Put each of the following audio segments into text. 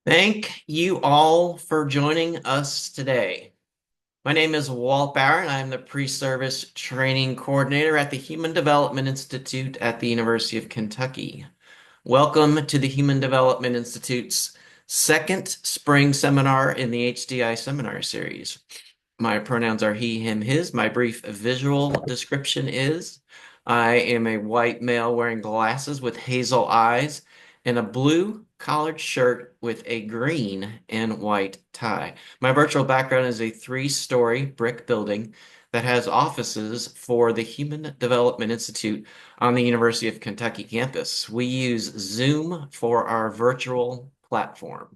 Thank you all for joining us today. My name is Walt Bauer, and I'm the Pre-Service Training Coordinator at the Human Development Institute at the University of Kentucky. Welcome to the Human Development Institute's second spring seminar in the HDI seminar series. My pronouns are he, him, his. My brief visual description is I am a white male wearing glasses with hazel eyes and a blue collared shirt with a green and white tie. My virtual background is a three-story brick building that has offices for the Human Development Institute on the University of Kentucky campus. We use Zoom for our virtual platform.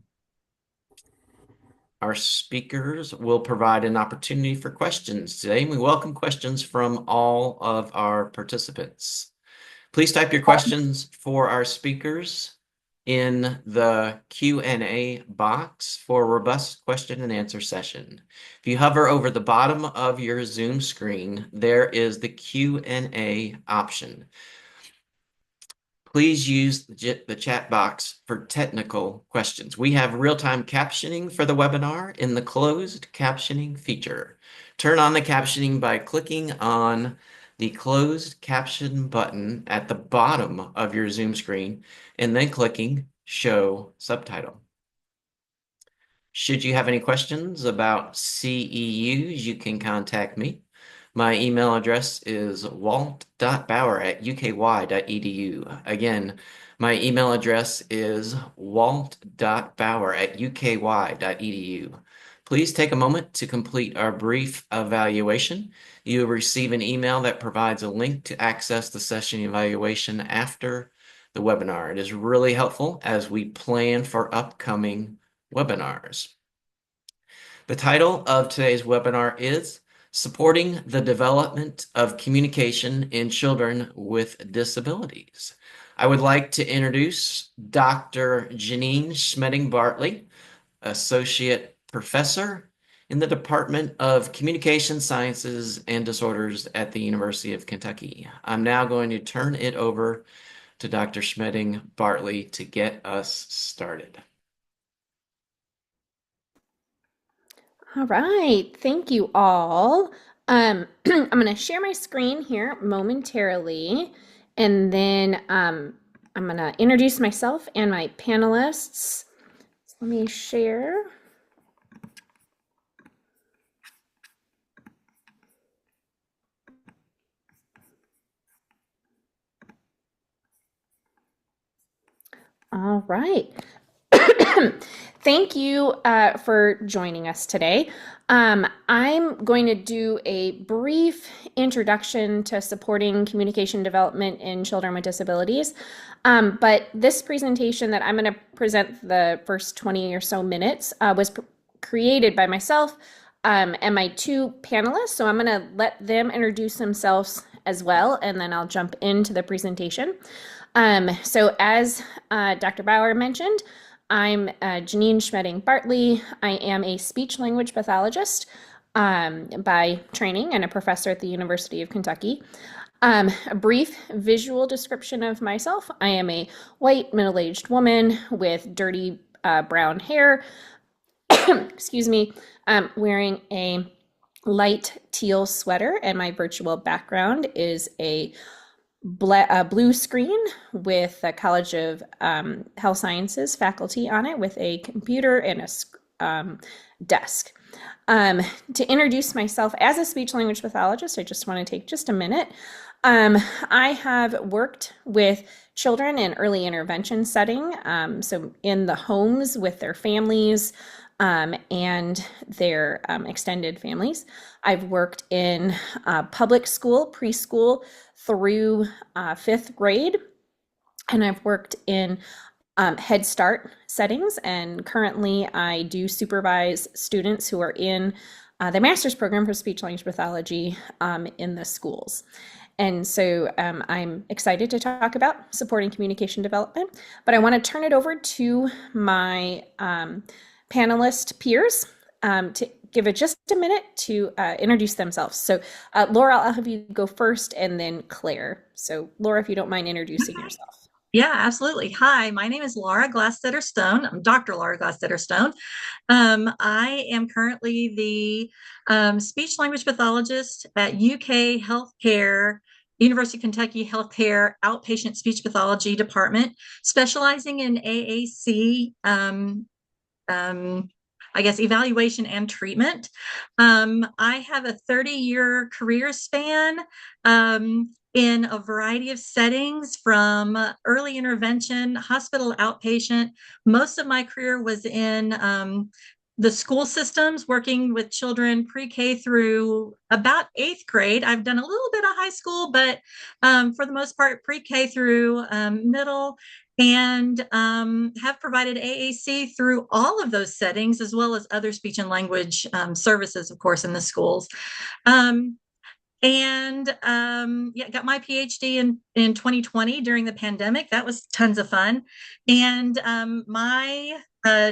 Our speakers will provide an opportunity for questions today, and we welcome questions from all of our participants. Please type your questions for our speakers in the Q&A box for a robust question and answer session. If you hover over the bottom of your Zoom screen, there is the Q&A option. Please use the chat box for technical questions. We have real-time captioning for the webinar in the closed captioning feature. Turn on the captioning by clicking on the closed caption button at the bottom of your Zoom screen and then clicking Show Subtitle. Should you have any questions about CEUs, you can contact me. My email address is walt.bauer@uky.edu. Again, my email address is walt.bauer@uky.edu. Please take a moment to complete our brief evaluation. You'll receive an email that provides a link to access the session evaluation after the webinar. It is really helpful as we plan for upcoming webinars. The title of today's webinar is Supporting the Development of Communication in Children with Disabilities. I would like to introduce Dr. Janine Schmedding-Bartley, Associate Professor in the Department of Communication Sciences and Disorders at the University of Kentucky. I'm now going to turn it over to Dr. Schmedding-Bartley to get us started. All right, thank you all. I'm going to share my screen here momentarily, and then I'm going to introduce myself and my panelists. So let me share. All right. Thank you for joining us today. I'm going to do a brief introduction to supporting communication development in children with disabilities. But this presentation that I'm going to present the first 20 or so minutes was created by myself and my two panelists. So I'm going to let them introduce themselves as well, and then I'll jump into the presentation. So as Dr. Bauer mentioned, I'm Janine Schmedding-Bartley. I am a speech-language pathologist by training and a professor at the University of Kentucky. A brief visual description of myself. I am a white middle-aged woman with dirty brown hair, excuse me, wearing a light teal sweater, and my virtual background is a blue screen with a College of Health Sciences faculty on it with a computer and a desk. To introduce myself as a speech language pathologist, I just want to take just a minute. I have worked with children in early intervention setting, so in the homes with their families and their extended families. I've worked in public school, preschool through fifth grade, and I've worked in Head Start settings, and currently I do supervise students who are in the master's program for speech language pathology in the schools. And so I'm excited to talk about supporting communication development, but I want to turn it over to my panelist peers to give it just a minute to introduce themselves. So Laura, I'll have you go first, and then Claire. So Laura, if you don't mind introducing yourself. Yeah, absolutely. Hi, my name is Laura Glasssetter Stone. I'm Dr. Laura Glasssetter Stone. I am currently the speech language pathologist at UK Healthcare, University of Kentucky Healthcare Outpatient Speech Pathology Department, specializing in AAC um, I guess, evaluation and treatment. I have a 30-year career span in a variety of settings from early intervention, hospital outpatient. Most of my career was in the school systems, working with children pre-K through about eighth grade. I've done a little bit of high school, but for the most part, pre-K through middle, and have provided AAC through all of those settings, as well as other speech and language services, of course, in the schools. Um, and yeah, got my PhD in 2020 during the pandemic. That was tons of fun. And my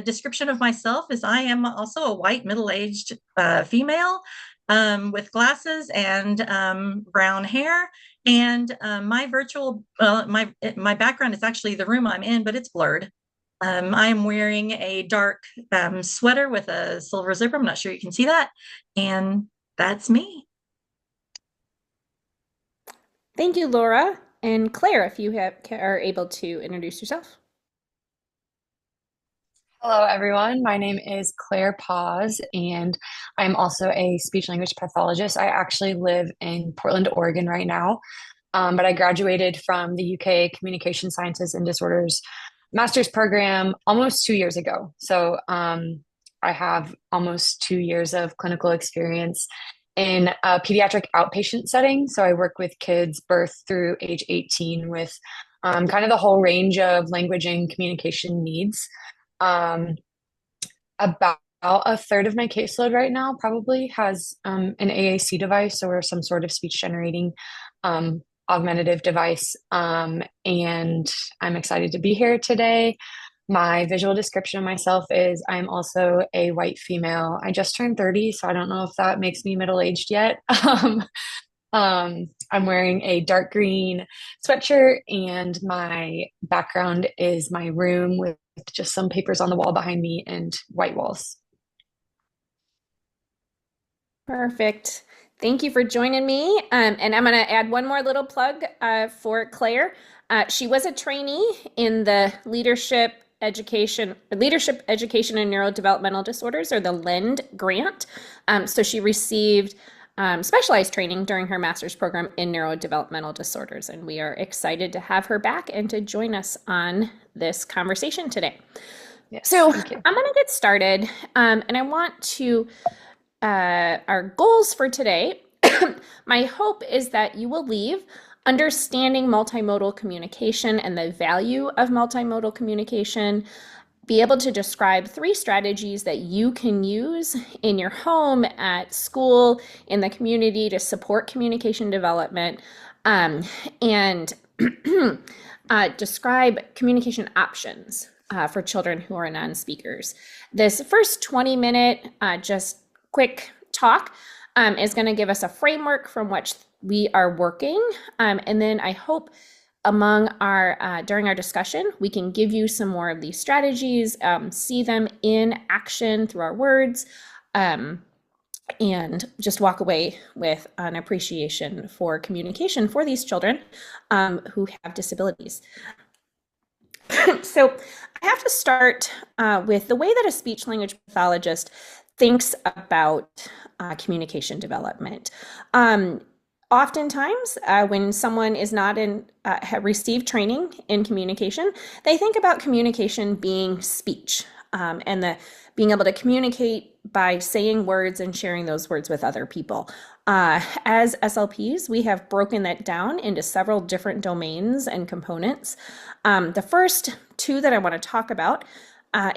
description of myself is I am also a white middle-aged female with glasses and brown hair. And my background is actually the room I'm in, but it's blurred. I am wearing a dark sweater with a silver zipper. I'm not sure you can see that. And that's me. Thank you, Laura. And Claire, if you are able to introduce yourself. Hello, everyone. My name is Claire Paz, and I'm also a speech language pathologist. I actually live in Portland, Oregon right now, but I graduated from the UK Communication Sciences and Disorders master's program almost 2 years ago. So I have almost 2 years of clinical experience in a pediatric outpatient setting. So I work with kids birth through age 18 with kind of the whole range of language and communication needs. Um, about a third of my caseload right now probably has an AAC device or some sort of speech generating augmentative device. And I'm excited to be here today. My visual description of myself is I'm also a white female. I just turned 30, so I don't know if that makes me middle-aged yet. I'm wearing a dark green sweatshirt, and my background is my room with just some papers on the wall behind me and white walls. Perfect. Thank you for joining me. And I'm going to add one more little plug for Claire. She was a trainee in the Leadership Education and Neurodevelopmental Disorders, or the LEND grant. So she received specialized training during her master's program in neurodevelopmental disorders, and we are excited to have her back and to join us on this conversation today. Yes, So thank you. I'm going to get started, and I want to our goals for today. My hope is that you will leave understanding multimodal communication and the value of multimodal communication, be able to describe 3 strategies that you can use in your home, at school, in the community to support communication development, and describe communication options for children who are non-speakers. This first 20-minute just quick talk is going to give us a framework from which we are working. And then I hope during our discussion, we can give you some more of these strategies, see them in action through our words, and just walk away with an appreciation for communication for these children who have disabilities. So I have to start with the way that a speech language pathologist thinks about communication development. Oftentimes, when someone is not have received training in communication, they think about communication being speech, and being able to communicate by saying words and sharing those words with other people. As SLPs, we have broken that down into several different domains and components. The first 2 that I want to talk about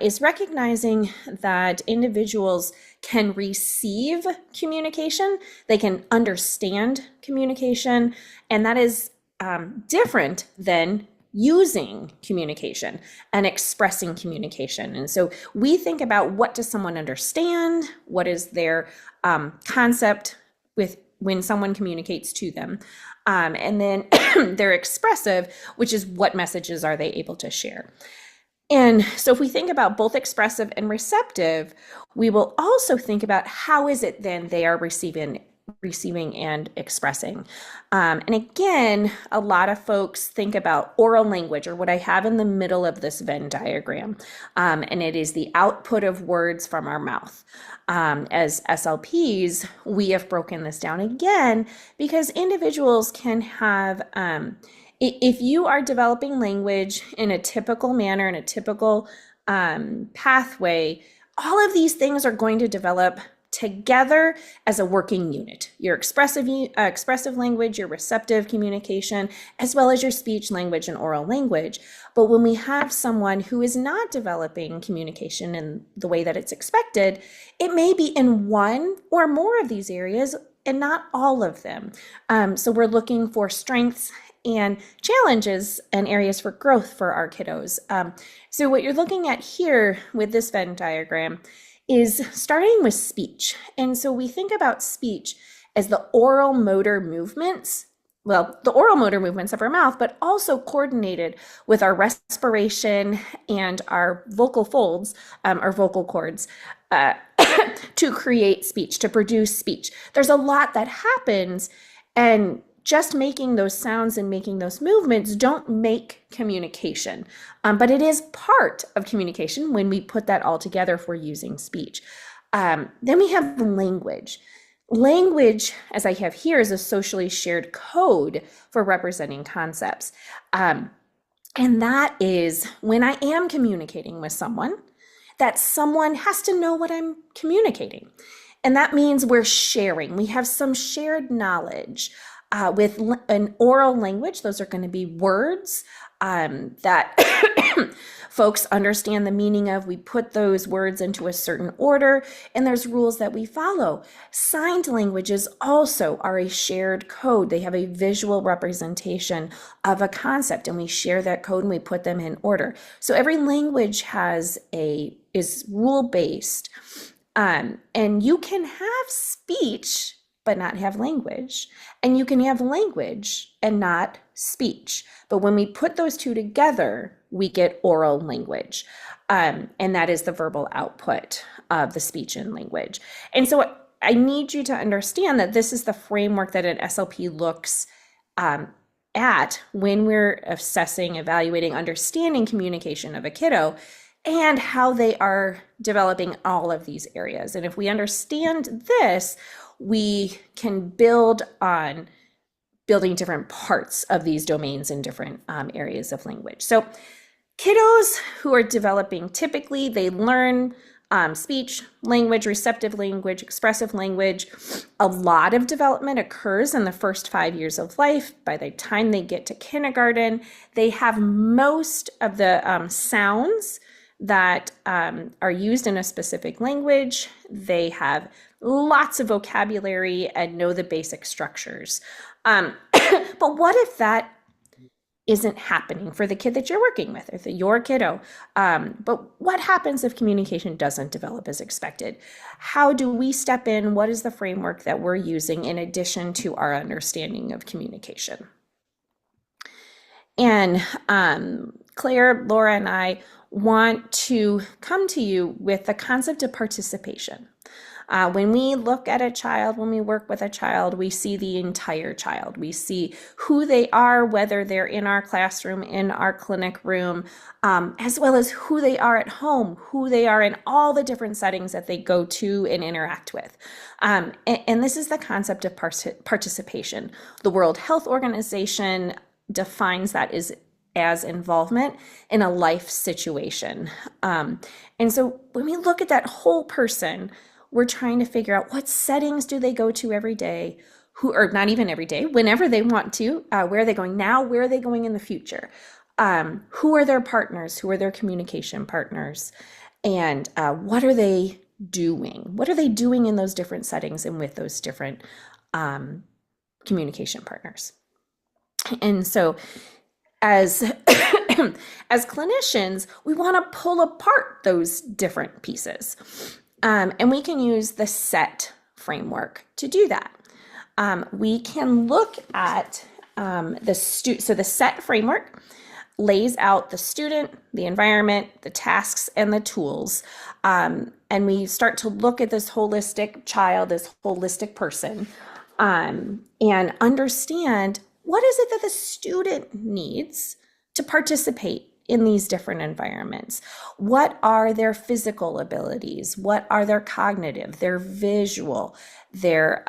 is recognizing that individuals can receive communication, they can understand communication, and that is different than using communication and expressing communication. And so we think about, what does someone understand? What is their concept with when someone communicates to them? And then they're expressive, which is what messages are they able to share. And so if we think about both expressive and receptive, we will also think about how is it then they are receiving and expressing. And again, a lot of folks think about oral language, or what I have in the middle of this Venn diagram. And it is the output of words from our mouth. As SLPs, we have broken this down again because individuals can have if you are developing language in a typical manner, in a typical pathway, all of these things are going to develop together as a working unit. Your expressive language, your receptive communication, as well as your speech language and oral language. But when we have someone who is not developing communication in the way that it's expected, it may be in one or more of these areas and not all of them. So we're looking for strengths and challenges and areas for growth for our kiddos. So what you're looking at here with this Venn diagram is starting with speech. And so we think about speech as the oral motor movements, well, the oral motor movements of our mouth, but also coordinated with our respiration and our vocal folds, our vocal cords, to create speech, to produce speech. There's a lot that happens, and just making those sounds and making those movements don't make communication, but it is part of communication when we put that all together if we're using speech. Then we have language. Language, as I have here, is a socially shared code for representing concepts. And that is when I am communicating with someone, that someone has to know what I'm communicating. And that means we're sharing. We have some shared knowledge. With an oral language, those are going to be words that folks understand the meaning of. We put those words into a certain order, and there's rules that we follow. Signed languages also are a shared code. They have a visual representation of a concept, and we share that code and we put them in order. So every language is rule-based, and you can have speech but not have language. And you can have language and not speech. But when we put those two together, we get oral language. And that is the verbal output of the speech and language. And so I need you to understand that this is the framework that an SLP looks at when we're assessing, evaluating, understanding communication of a kiddo and how they are developing all of these areas. And if we understand this, we can build on building different parts of these domains in different areas of language. So kiddos who are developing, typically they learn speech, language, receptive language, expressive language. A lot of development occurs in the first 5 years of life. By the time they get to kindergarten, they have most of the sounds that are used in a specific language. They have lots of vocabulary and know the basic structures. But what if that isn't happening for the kid that you're working with, or your kiddo? But what happens if communication doesn't develop as expected? How do we step in? What is the framework that we're using in addition to our understanding of communication? And Claire, Laura, and I want to come to you with the concept of participation. When we look at a child, when we work with a child, we see the entire child. We see who they are, whether they're in our classroom, in our clinic room, as well as who they are at home, who they are in all the different settings that they go to and interact with. And this is the concept of participation. The World Health Organization defines that as involvement in a life situation. And so when we look at that whole person, we're trying to figure out what settings do they go to every day, or not even every day, whenever they want to, where are they going now, where are they going in the future? Who are their partners? Who are their communication partners? And what are they doing? What are they doing in those different settings and with those different communication partners? And so as as clinicians, we want to pull apart those different pieces. And we can use the SET framework to do that. We can look at so the SET framework lays out the student, the environment, the tasks, and the tools. And we start to look at this holistic child, this holistic person, and understand what is it that the student needs to participate in these different environments. What are their physical abilities? What are their cognitive, their visual, their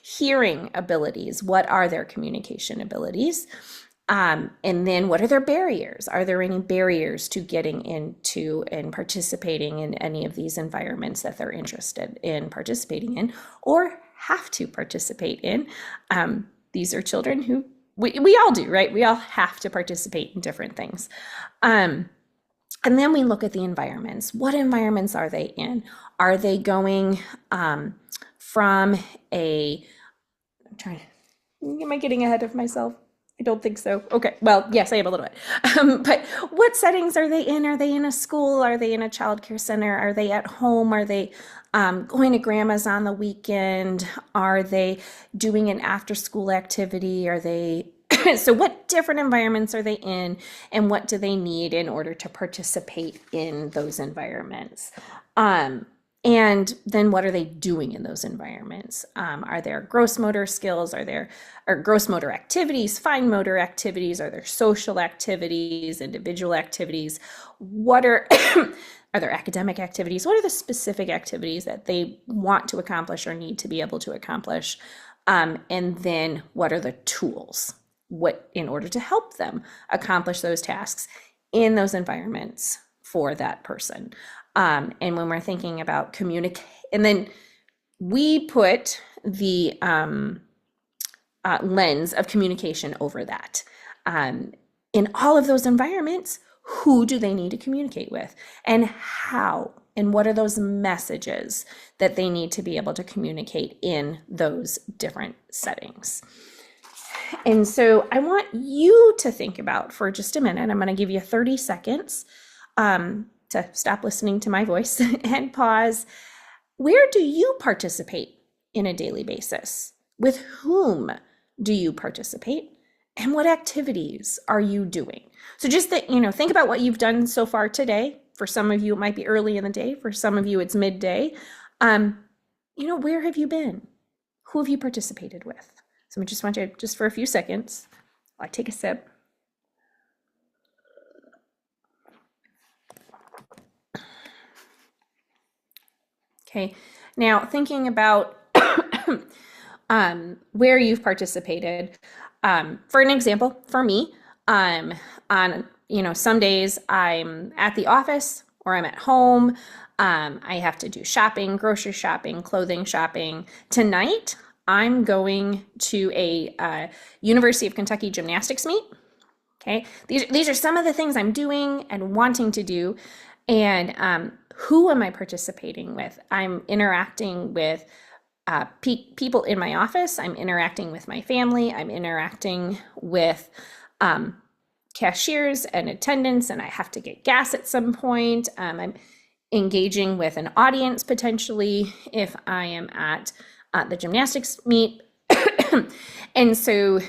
hearing abilities? What are their communication abilities? And then what are their barriers? Are there any barriers to getting into and participating in any of these environments that they're interested in participating in or have to participate in? These are children who we all do, right? We all have to participate in different things. And then we look at the environments. What environments are they in? Are they going from am I getting ahead of myself? I don't think so. Okay, well, yes, I am a little bit. But what settings are they in? Are they in a school? Are they in a childcare center? Are they at home? Are they going to grandma's on the weekend? Are they doing an after-school activity? Are they so what different environments are they in, and what do they need in order to participate in those environments? And then what are they doing in those environments? Are there gross motor skills? Are there gross motor activities, fine motor activities? Are there social activities, individual activities? What are are there academic activities? What are the specific activities that they want to accomplish or need to be able to accomplish? And then what are the tools in order to help them accomplish those tasks in those environments for that person? And when we're thinking about communicate, and then we put the lens of communication over that. In all of those environments, who do they need to communicate with, and how, and what are those messages that they need to be able to communicate in those different settings? And so I want you to think about for just a minute. I'm going to give you 30 seconds to stop listening to my voice and pause. Where do you participate in a daily basis? With whom do you participate? And what activities are you doing? So just think about what you've done so far today. For some of you, it might be early in the day. For some of you, it's midday. Where have you been? Who have you participated with? So I just want you, just for a few seconds, I take a sip. Okay, now thinking about where you've participated. For an example, for me, on some days I'm at the office or I'm at home. I have to do shopping, grocery shopping, clothing shopping. Tonight, I'm going to a University of Kentucky gymnastics meet. Okay, these are some of the things I'm doing and wanting to do. And who am I participating with? I'm interacting with people in my office. I'm interacting with my family. I'm interacting with cashiers and attendants, and I have to get gas at some point. I'm engaging with an audience potentially if I am at the gymnastics meet. And so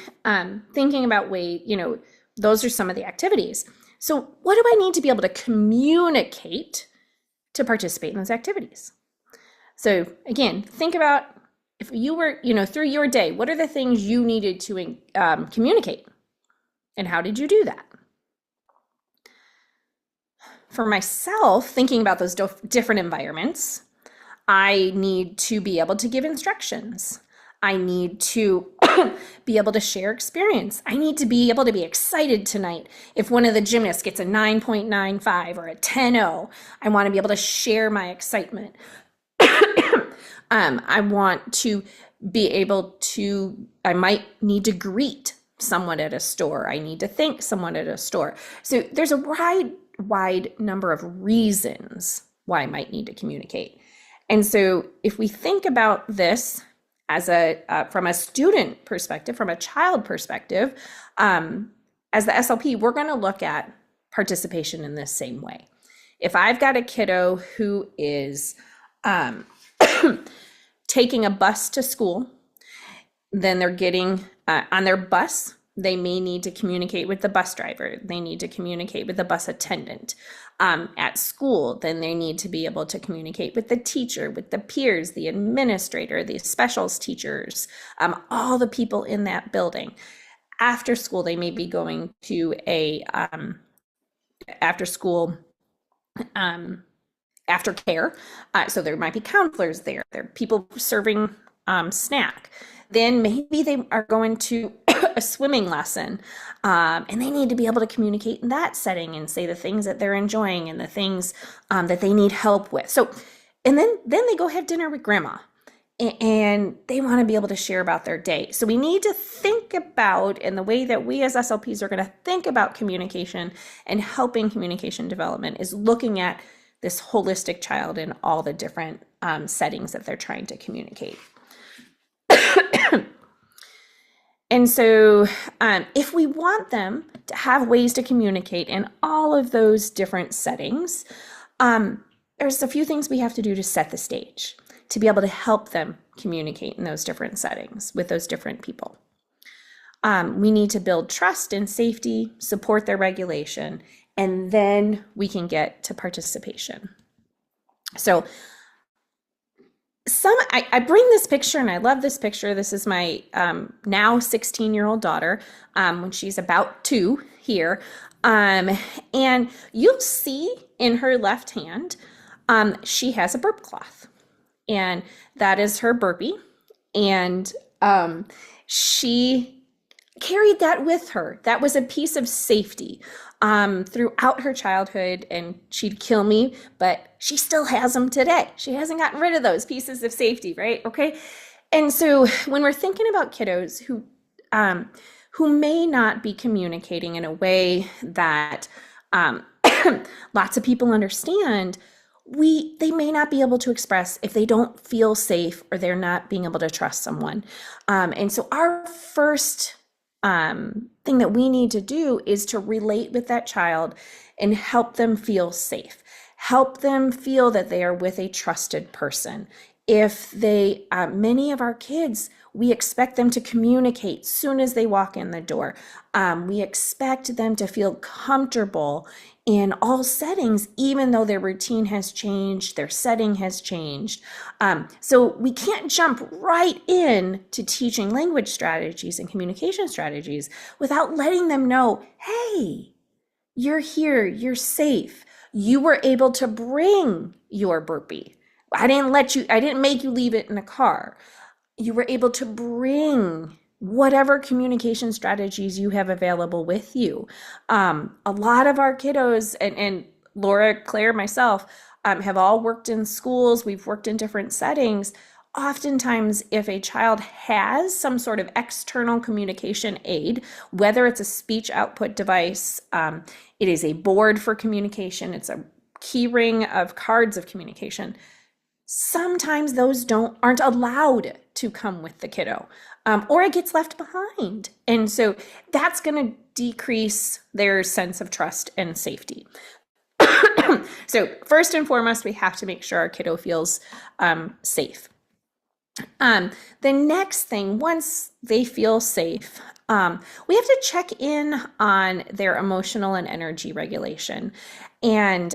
thinking about those are some of the activities. So what do I need to be able to communicate to participate in those activities? So again, think about if you were, through your day, what are the things you needed to communicate? And how did you do that? For myself, thinking about those different environments, I need to be able to give instructions. I need to be able to share experience. I need to be able to be excited tonight. If one of the gymnasts gets a 9.95 or a 10.0, I want to be able to share my excitement. I want to be able to, I might need to greet someone at a store. I need to thank someone at a store. So there's a wide number of reasons why I might need to communicate. And so if we think about this as from a student perspective, from a child perspective, as the SLP, we're going to look at participation in this same way. If I've got a kiddo who is taking a bus to school, then they're getting On their bus, they may need to communicate with the bus driver. They need to communicate with the bus attendant. At school, then they need to be able to communicate with the teacher, with the peers, the administrator, the specials teachers, all the people in that building. After school, they may be going to a after school aftercare. So there might be counselors there. There are people serving snack. Then maybe they are going to a swimming lesson, and they need to be able to communicate in that setting and say the things that they're enjoying and the things that they need help with. So, and then they go have dinner with grandma, and they want to be able to share about their day. So we need to think about, and the way that we as SLPs are going to think about communication and helping communication development is looking at this holistic child in all the different settings that they're trying to communicate. And so if we want them to have ways to communicate in all of those different settings, there's a few things we have to do to set the stage, to be able to help them communicate in those different settings with those different people. We need to build trust and safety, support their regulation, and then we can get to participation. So I bring this picture, and I love this picture. This is my now 16-year-old daughter when she's about 2 here. And you'll see in her left hand, she has a burp cloth. And that is her burpee. And she carried that with her. That was a piece of safety throughout her childhood, and she'd kill me, but she still has them today. She hasn't gotten rid of those pieces of safety, right? Okay. And so when we're thinking about kiddos who may not be communicating in a way that lots of people understand, they may not be able to express if they don't feel safe or they're not being able to trust someone. And so our first thing that we need to do is to relate with that child and help them feel safe. Help them feel that they are with a trusted person. If they, many of our kids, we expect them to communicate soon as they walk in the door. We expect them to feel comfortable in all settings, even though their routine has changed, their setting has changed. So we can't jump right in to teaching language strategies and communication strategies without letting them know, hey, you're here, you're safe. You were able to bring your burpee. I didn't make you leave it in the car. You were able to bring whatever communication strategies you have available with you. A lot of our kiddos, and Laura, Claire, myself, have all worked in schools. We've worked in different settings. Oftentimes, if a child has some sort of external communication aid, whether it's a speech output device, it is a board for communication, it's a key ring of cards of communication, sometimes those aren't allowed to come with the kiddo, or it gets left behind. And so that's going to decrease their sense of trust and safety. So first and foremost, we have to make sure our kiddo feels safe. The next thing, once they feel safe, we have to check in on their emotional and energy regulation and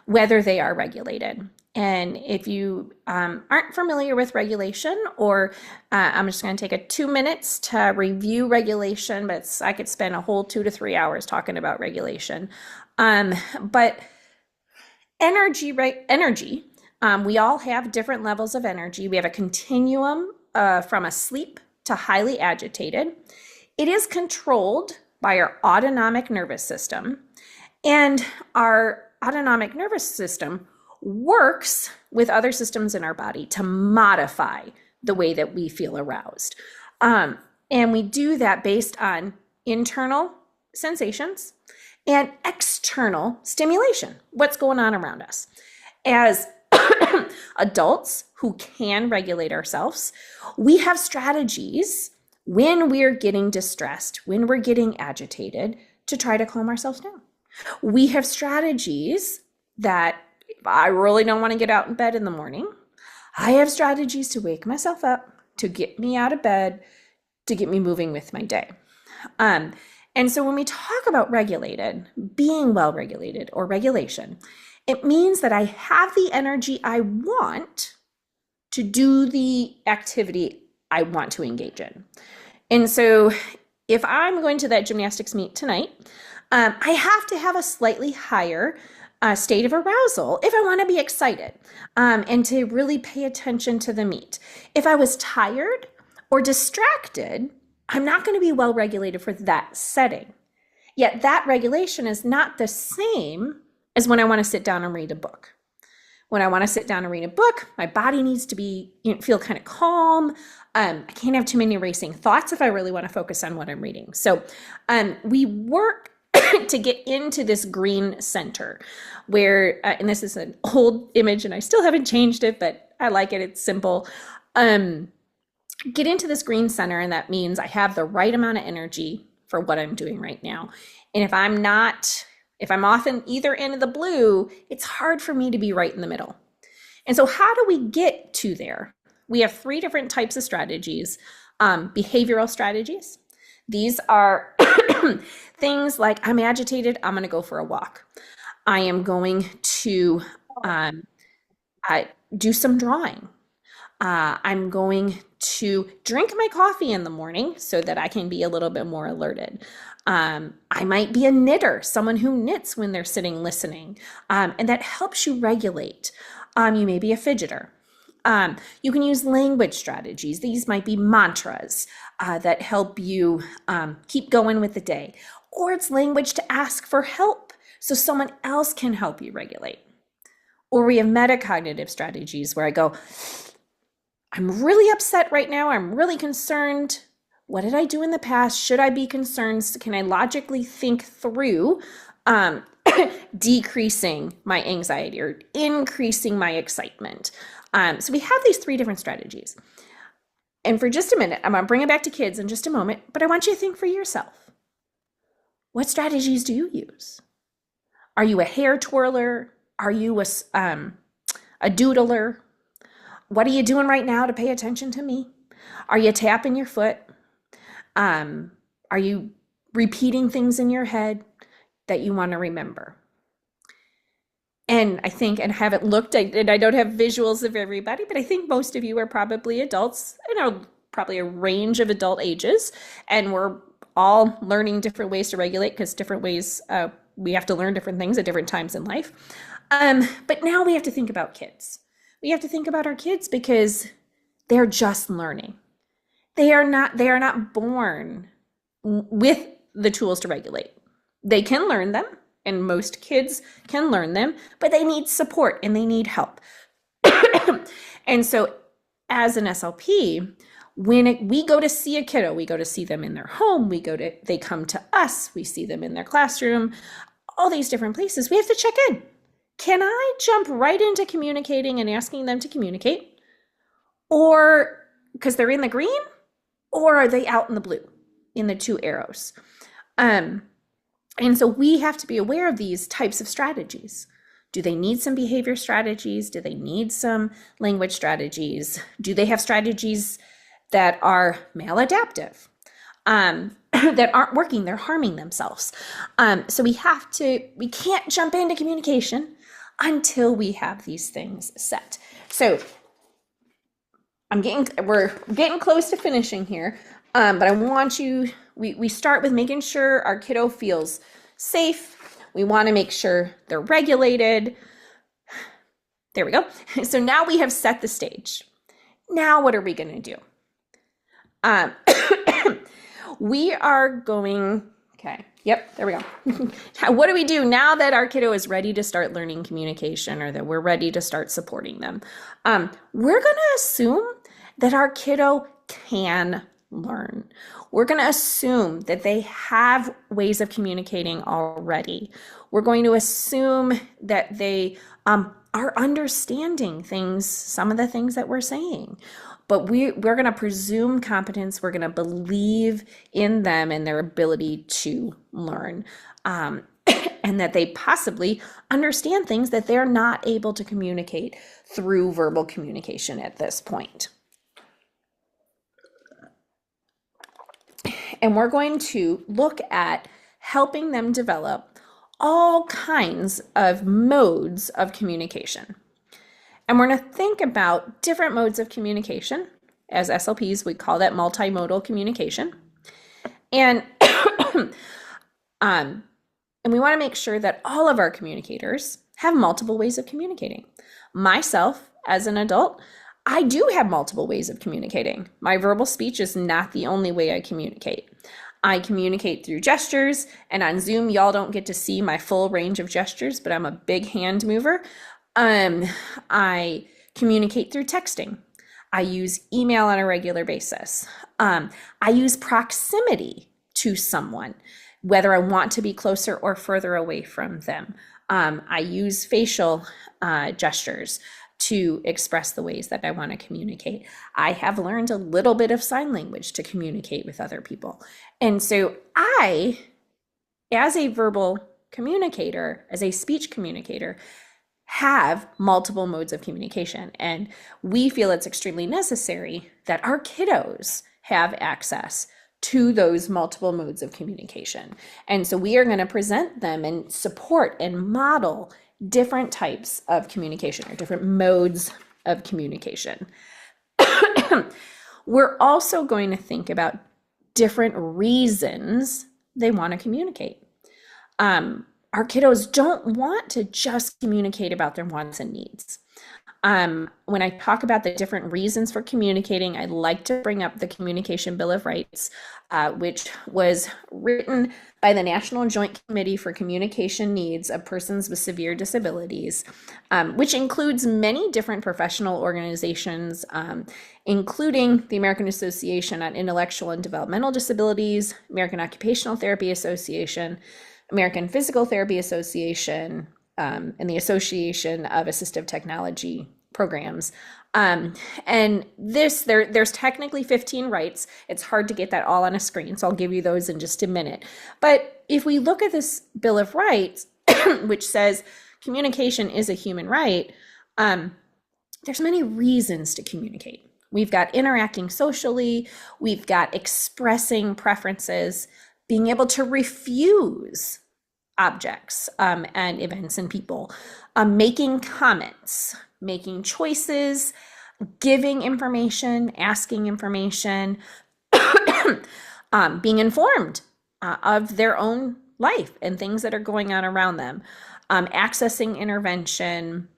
whether they are regulated. And if you aren't familiar with regulation, or I'm just going to take 2 minutes to review regulation, but I could spend a whole 2 to 3 hours talking about regulation. But energy, we all have different levels of energy. We have a continuum from asleep to highly agitated. It is controlled by our autonomic nervous system, and our autonomic nervous system works with other systems in our body to modify the way that we feel aroused. And we do that based on internal sensations and external stimulation, what's going on around us. As adults who can regulate ourselves, we have strategies when we're getting distressed, when we're getting agitated, to try to calm ourselves down. We have strategies that if I really don't want to get out in bed in the morning, I have strategies to wake myself up, to get me out of bed, to get me moving with my day. Um, and so when we talk about regulated, being well regulated or regulation, it means that I have the energy I want to do the activity I want to engage in. And so if I'm going to that gymnastics meet tonight, I have to have a slightly higher state of arousal if I want to be excited and to really pay attention to the meet. If I was tired or distracted, I'm not going to be well regulated for that setting. Yet that regulation is not the same as when I want to sit down and read a book. When I want to sit down and read a book, my body needs to be feel kind of calm. I can't have too many racing thoughts if I really want to focus on what I'm reading. So we work to get into this green center where, and this is an old image and I still haven't changed it, but I like it. It's simple. Get into this green center, and that means I have the right amount of energy for what I'm doing right now. And if I'm off in either end of the blue, it's hard for me to be right in the middle. And so how do we get to there? We have 3 different types of strategies. Behavioral strategies. These are things like I'm agitated, I'm going to go for a walk. I am going to do some drawing. I'm going to drink my coffee in the morning so that I can be a little bit more alerted. I might be a knitter, someone who knits when they're sitting listening, and that helps you regulate. You may be a fidgeter. You can use language strategies. These might be mantras that help you keep going with the day. Or it's language to ask for help so someone else can help you regulate. Or we have metacognitive strategies where I go, I'm really upset right now. I'm really concerned. What did I do in the past? Should I be concerned? Can I logically think through decreasing my anxiety or increasing my excitement? So we have these 3 different strategies. And for just a minute, I'm going to bring it back to kids in just a moment, but I want you to think for yourself. What strategies do you use? Are you a hair twirler? Are you a doodler? What are you doing right now to pay attention to me? Are you tapping your foot? Are you repeating things in your head that you want to remember? And I think, and I haven't looked, and I don't have visuals of everybody, but I think most of you are probably adults, probably a range of adult ages, and we're all learning different ways to regulate because different ways, we have to learn different things at different times in life. But now we have to think about kids. We have to think about our kids because they're just learning. They are not born with the tools to regulate. They can learn them, and most kids can learn them, but they need support and they need help. And so as an SLP, when we go to see a kiddo, we go to see them in their home, they come to us, we see them in their classroom, all these different places, we have to check in. Can I jump right into communicating and asking them to communicate? Or because they're in the green, or are they out in the blue, in the 2 arrows? And so we have to be aware of these types of strategies. Do they need some behavior strategies? Do they need some language strategies? Do they have strategies that are maladaptive, that aren't working, they're harming themselves? So we can't jump into communication until we have these things set. So we're getting close to finishing here, but I want we start with making sure our kiddo feels safe. We want to make sure they're regulated. There we go. So now we have set the stage. Now what are we going to do? We are going, okay, yep, there we go. What do we do now that our kiddo is ready to start learning communication or that we're ready to start supporting them? We're going to assume that our kiddo can learn. We're going to assume that they have ways of communicating already. We're going to assume that they are understanding things, some of the things that we're saying. But we're going to presume competence. We're going to believe in them and their ability to learn, and that they possibly understand things that they're not able to communicate through verbal communication at this point. And we're going to look at helping them develop all kinds of modes of communication. And we're going to think about different modes of communication. As SLPs, we call that multimodal communication. And um, and we want to make sure that all of our communicators have multiple ways of communicating. Myself, as an adult, I do have multiple ways of communicating. My verbal speech is not the only way I communicate. I communicate through gestures, and on Zoom, y'all don't get to see my full range of gestures, but I'm a big hand mover. I communicate through texting. I use email on a regular basis. I use proximity to someone, whether I want to be closer or further away from them. I use facial gestures to express the ways that I want to communicate. I have learned a little bit of sign language to communicate with other people. And so I, as a verbal communicator, as a speech communicator, have multiple modes of communication. And we feel it's extremely necessary that our kiddos have access to those multiple modes of communication. And so we are going to present them and support and model different types of communication or different modes of communication. We're also going to think about different reasons they want to communicate. Our kiddos don't want to just communicate about their wants and needs. When I talk about the different reasons for communicating, I like to bring up the Communication Bill of Rights, which was written by the National Joint Committee for Communication Needs of Persons with Severe Disabilities, which includes many different professional organizations, including the American Association on Intellectual and Developmental Disabilities, American Occupational Therapy Association, American Physical Therapy Association, and the Association of Assistive Technology Programs. And there's technically 15 rights. It's hard to get that all on a screen, so I'll give you those in just a minute. But if we look at this Bill of Rights, which says communication is a human right, there's many reasons to communicate. We've got interacting socially, we've got expressing preferences, being able to refuse objects and events and people, making comments, making choices, giving information, asking information, being informed of their own life and things that are going on around them, accessing intervention,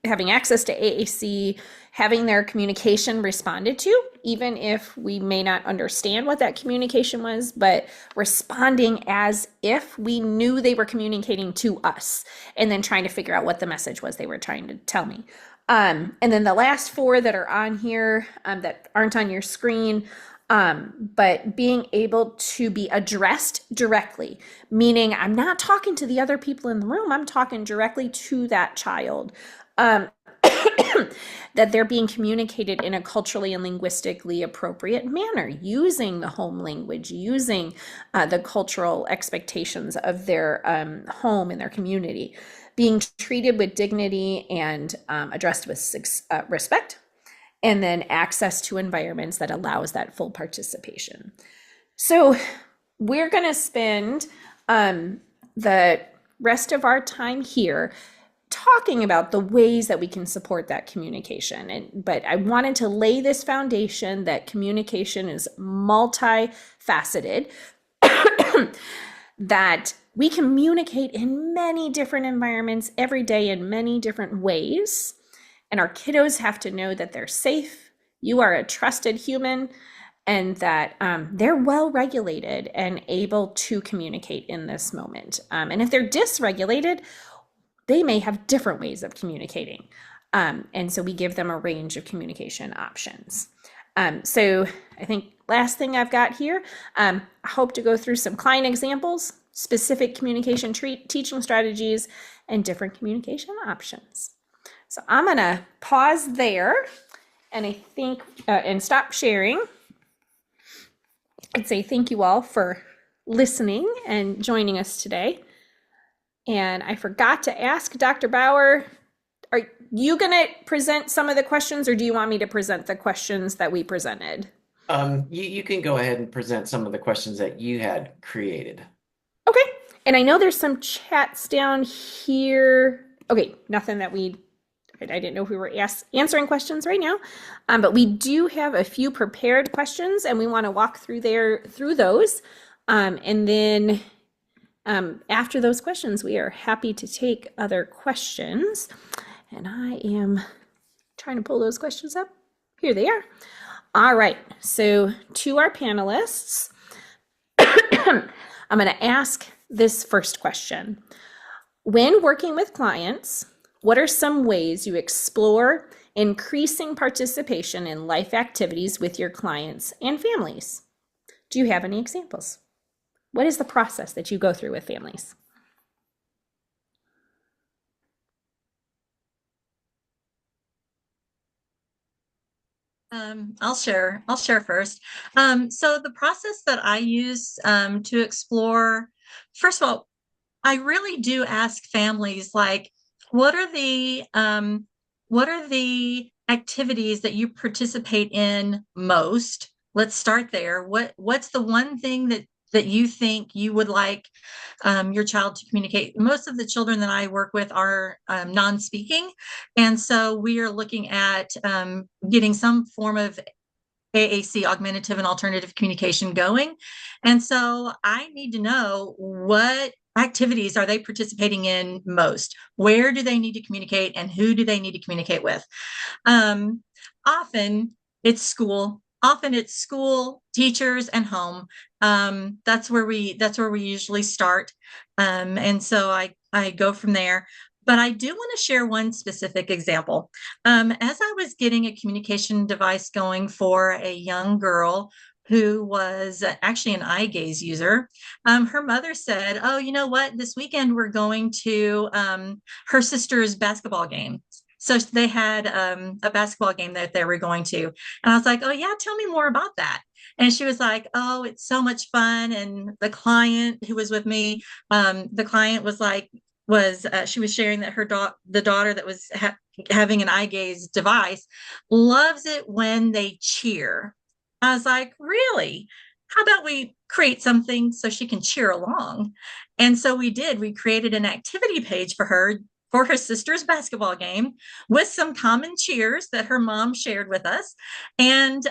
having access to AAC, having their communication responded to, even if we may not understand what that communication was, but responding as if we knew they were communicating to us, and then trying to figure out what the message was they were trying to tell me. And then the last four that are on here that aren't on your screen, but being able to be addressed directly, meaning I'm not talking to the other people in the room, I'm talking directly to that child. That they're being communicated in a culturally and linguistically appropriate manner, using the home language, using the cultural expectations of their home and their community, being treated with dignity and addressed with respect, and then access to environments that allows that full participation. So we're going to spend the rest of our time here talking about the ways that we can support that communication. But I wanted to lay this foundation that communication is multifaceted, that we communicate in many different environments every day in many different ways. And our kiddos have to know that they're safe, you are a trusted human, and that they're well regulated and able to communicate in this moment. And if they're dysregulated, they may have different ways of communicating. And so we give them a range of communication options. So I think last thing I've got here, I hope to go through some client examples, specific communication teaching strategies, and different communication options. So I'm gonna pause there and I think, and stop sharing. I'd say thank you all for listening and joining us today. And I forgot to ask Dr. Bauer, are you going to present some of the questions, or do you want me to present the questions that we presented? You can go ahead and present some of the questions that you had created. Okay. And I know there's some chats down here. Okay, nothing that I didn't know if we were answering questions right now, but we do have a few prepared questions, and we want to walk through those, and then after those questions, we are happy to take other questions. And I am trying to pull those questions up. Here they are. All right. So to our panelists, I'm going to ask this first question. When working with clients, what are some ways you explore increasing participation in life activities with your clients and families? Do you have any examples? What is the process that you go through with families? I'll share first. So the process that I use to explore, first of all, I really do ask families like, what are the activities that you participate in most? Let's start there. What's the one thing that you think you would like your child to communicate? Most of the children that I work with are non-speaking, and so we are looking at getting some form of AAC, augmentative and alternative communication, going. And so I need to know what activities are they participating in most? Where do they need to communicate and who do they need to communicate with? Um, often it's school. Often it's school, teachers, and home. That's where we usually start. And so I go from there. But I do want to share one specific example. As I was getting a communication device going for a young girl who was actually an eye gaze user, her mother said, "Oh, you know what? This weekend we're going to her sister's basketball game." So they had a basketball game that they were going to. And I was like, "Oh, yeah, tell me more about that." And she was like, "Oh, it's so much fun." And the client who was with me, the client was like, she was sharing that the daughter that was having an eye gaze device loves it when they cheer. I was like, "Really? How about we create something so she can cheer along?" And so we did. We created an activity page for her sister's basketball game with some common cheers that her mom shared with us. And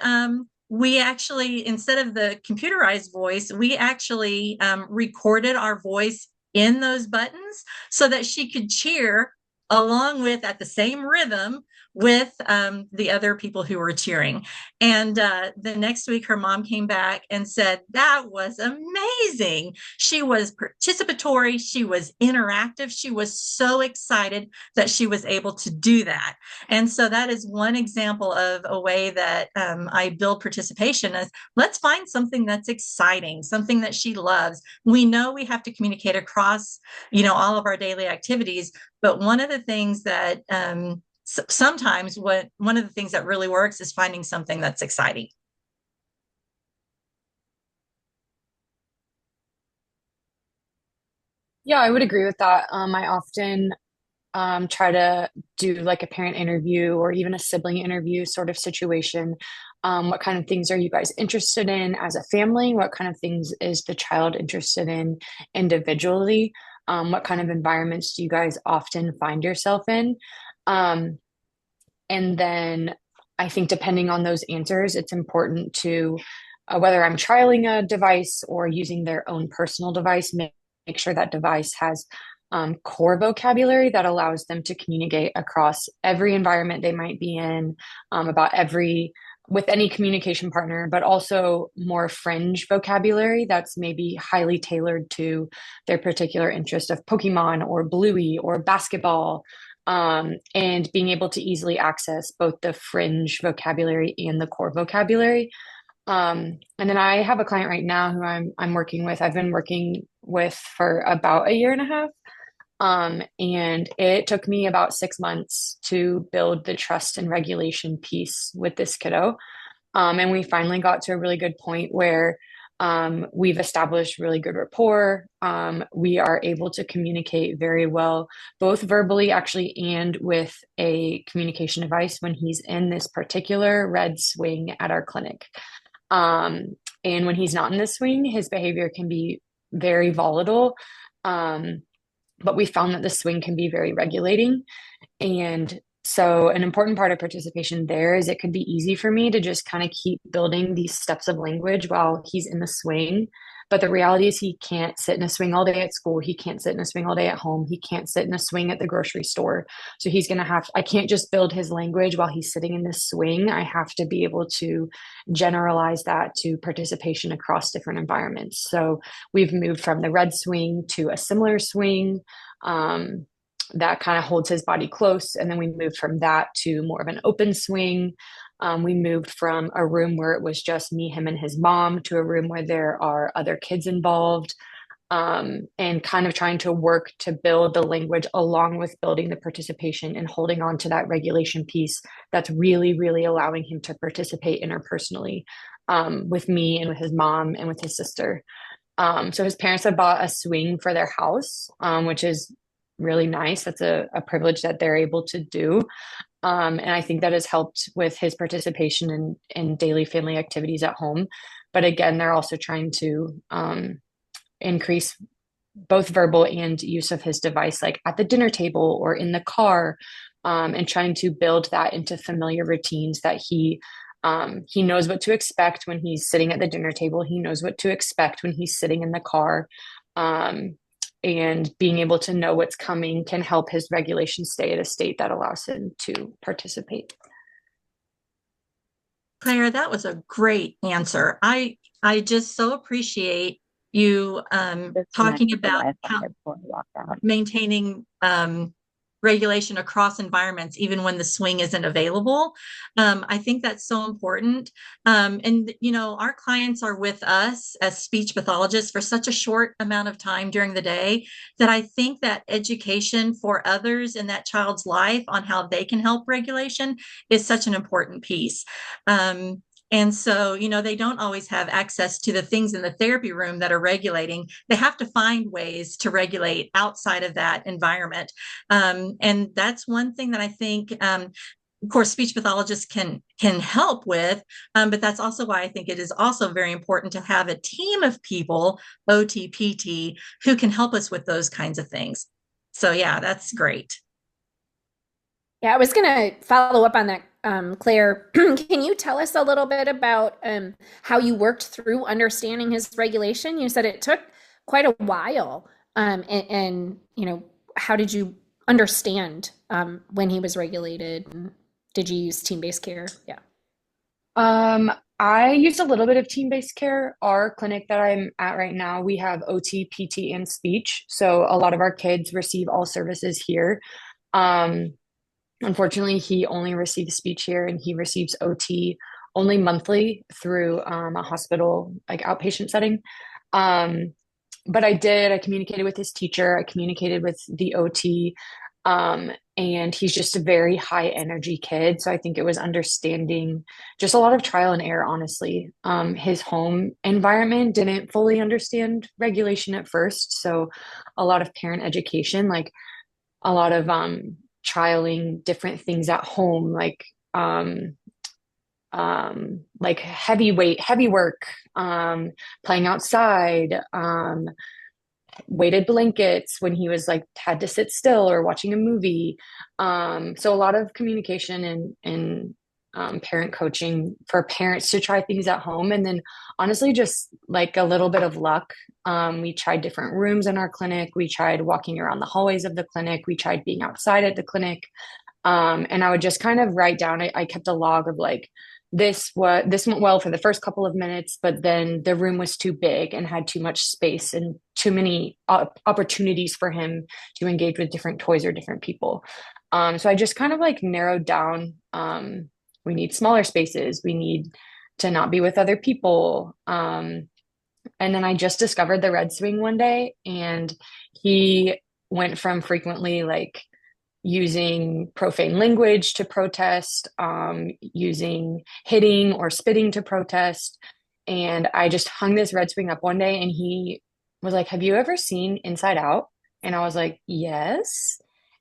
we actually, instead of the computerized voice, we actually recorded our voice in those buttons so that she could cheer along with, at the same rhythm, with the other people who were cheering. And the next week, her mom came back and said, "That was amazing." She was participatory, she was interactive, she was so excited that she was able to do that. And so that is one example of a way that I build participation is, let's find something that's exciting, something that she loves. We know we have to communicate across, all of our daily activities, but one of the things that sometimes one of the things that really works is finding something that's exciting. Yeah, I would agree with that. I often try to do like a parent interview or even a sibling interview sort of situation. What kind of things are you guys interested in as a family? What kind of things is the child interested in individually? What kind of environments do you guys often find yourself in? Um, and then I think depending on those answers, it's important to whether I'm trialing a device or using their own personal device, make sure that device has core vocabulary that allows them to communicate across every environment they might be in, about with any communication partner, but also more fringe vocabulary that's maybe highly tailored to their particular interest of Pokemon or Bluey or basketball, and being able to easily access both the fringe vocabulary and the core vocabulary. And then I have a client right now who I'm working with. I've been working with for about a year and a half. And it took me about 6 months to build the trust and regulation piece with this kiddo. And we finally got to a really good point where we've established really good rapport. We are able to communicate very well, both verbally, actually, and with a communication device when he's in this particular red swing at our clinic. Um, and when he's not in the swing, his behavior can be very volatile. Um, but we found that the swing can be very regulating. And so, an important part of participation there is it could be easy for me to just kind of keep building these steps of language while he's in the swing. But the reality is, he can't sit in a swing all day at school. He can't sit in a swing all day at home. He can't sit in a swing at the grocery store. So, he's going to have, I can't just build his language while he's sitting in this swing. I have to be able to generalize that to participation across different environments. So, we've moved from the red swing to a similar swing. Um, that kind of holds his body close. And then we moved from that to more of an open swing. We moved from a room where it was just me, him, and his mom to a room where there are other kids involved, and kind of trying to work to build the language along with building the participation and holding on to that regulation piece that's really, really allowing him to participate interpersonally, with me and with his mom and with his sister. So his parents had bought a swing for their house, which is really nice. That's a privilege that they're able to do. And I think that has helped with his participation in daily family activities at home. But again, they're also trying to increase both verbal and use of his device, like at the dinner table or in the car, and trying to build that into familiar routines that he knows what to expect when he's sitting at the dinner table. He knows what to expect when he's sitting in the car. Um, and being able to know what's coming can help his regulation stay at a state that allows him to participate. Claire, that was a great answer. I just so appreciate you talking Disconnected the about Wi-Fi how before I walked out. maintaining regulation across environments, even when the swing isn't available. I think that's so important. And, you know, our clients are with us as speech pathologists for such a short amount of time during the day that I think that education for others in that child's life on how they can help regulation is such an important piece. And so, you know, they don't always have access to the things in the therapy room that are regulating. They have to find ways to regulate outside of that environment. And that's one thing that I think, of course, speech pathologists can help with, but that's also why I think it is also very important to have a team of people, OT, PT, who can help us with those kinds of things. So yeah, that's great. Yeah, I was going to follow up on that, Claire. Can you tell us a little bit about how you worked through understanding his regulation? You said it took quite a while. And, you know, how did you understand when he was regulated? And did you use team-based care? Yeah. I use a little bit of team-based care. Our clinic that I'm at right now, we have OT, PT, and speech. So a lot of our kids receive all services here. Um, Unfortunately, he only receives speech here and he receives OT only monthly through a hospital, like outpatient setting. Um, but I communicated with his teacher, I communicated with the OT, and he's just a very high energy kid. So I think it was understanding just a lot of trial and error, honestly. His home environment didn't fully understand regulation at first. So a lot of parent education, like a lot of trialing different things at home, like heavy work, playing outside, weighted blankets when he was like had to sit still or watching a movie. So a lot of communication and parent coaching for parents to try things at home. And then honestly, just like a little bit of luck. We tried different rooms in our clinic. We tried walking around the hallways of the clinic. We tried being outside at the clinic. And I would just kind of write down, I kept a log of like, this went well for the first couple of minutes, but then the room was too big and had too much space and too many opportunities for him to engage with different toys or different people. So I just kind of like narrowed down, we need smaller spaces. We need to not be with other people. And then I just discovered the red swing one day, and he went from frequently like using profane language to protest, using hitting or spitting to protest. And I just hung this red swing up one day, and he was like, "Have you ever seen Inside Out?" And I was like, "Yes."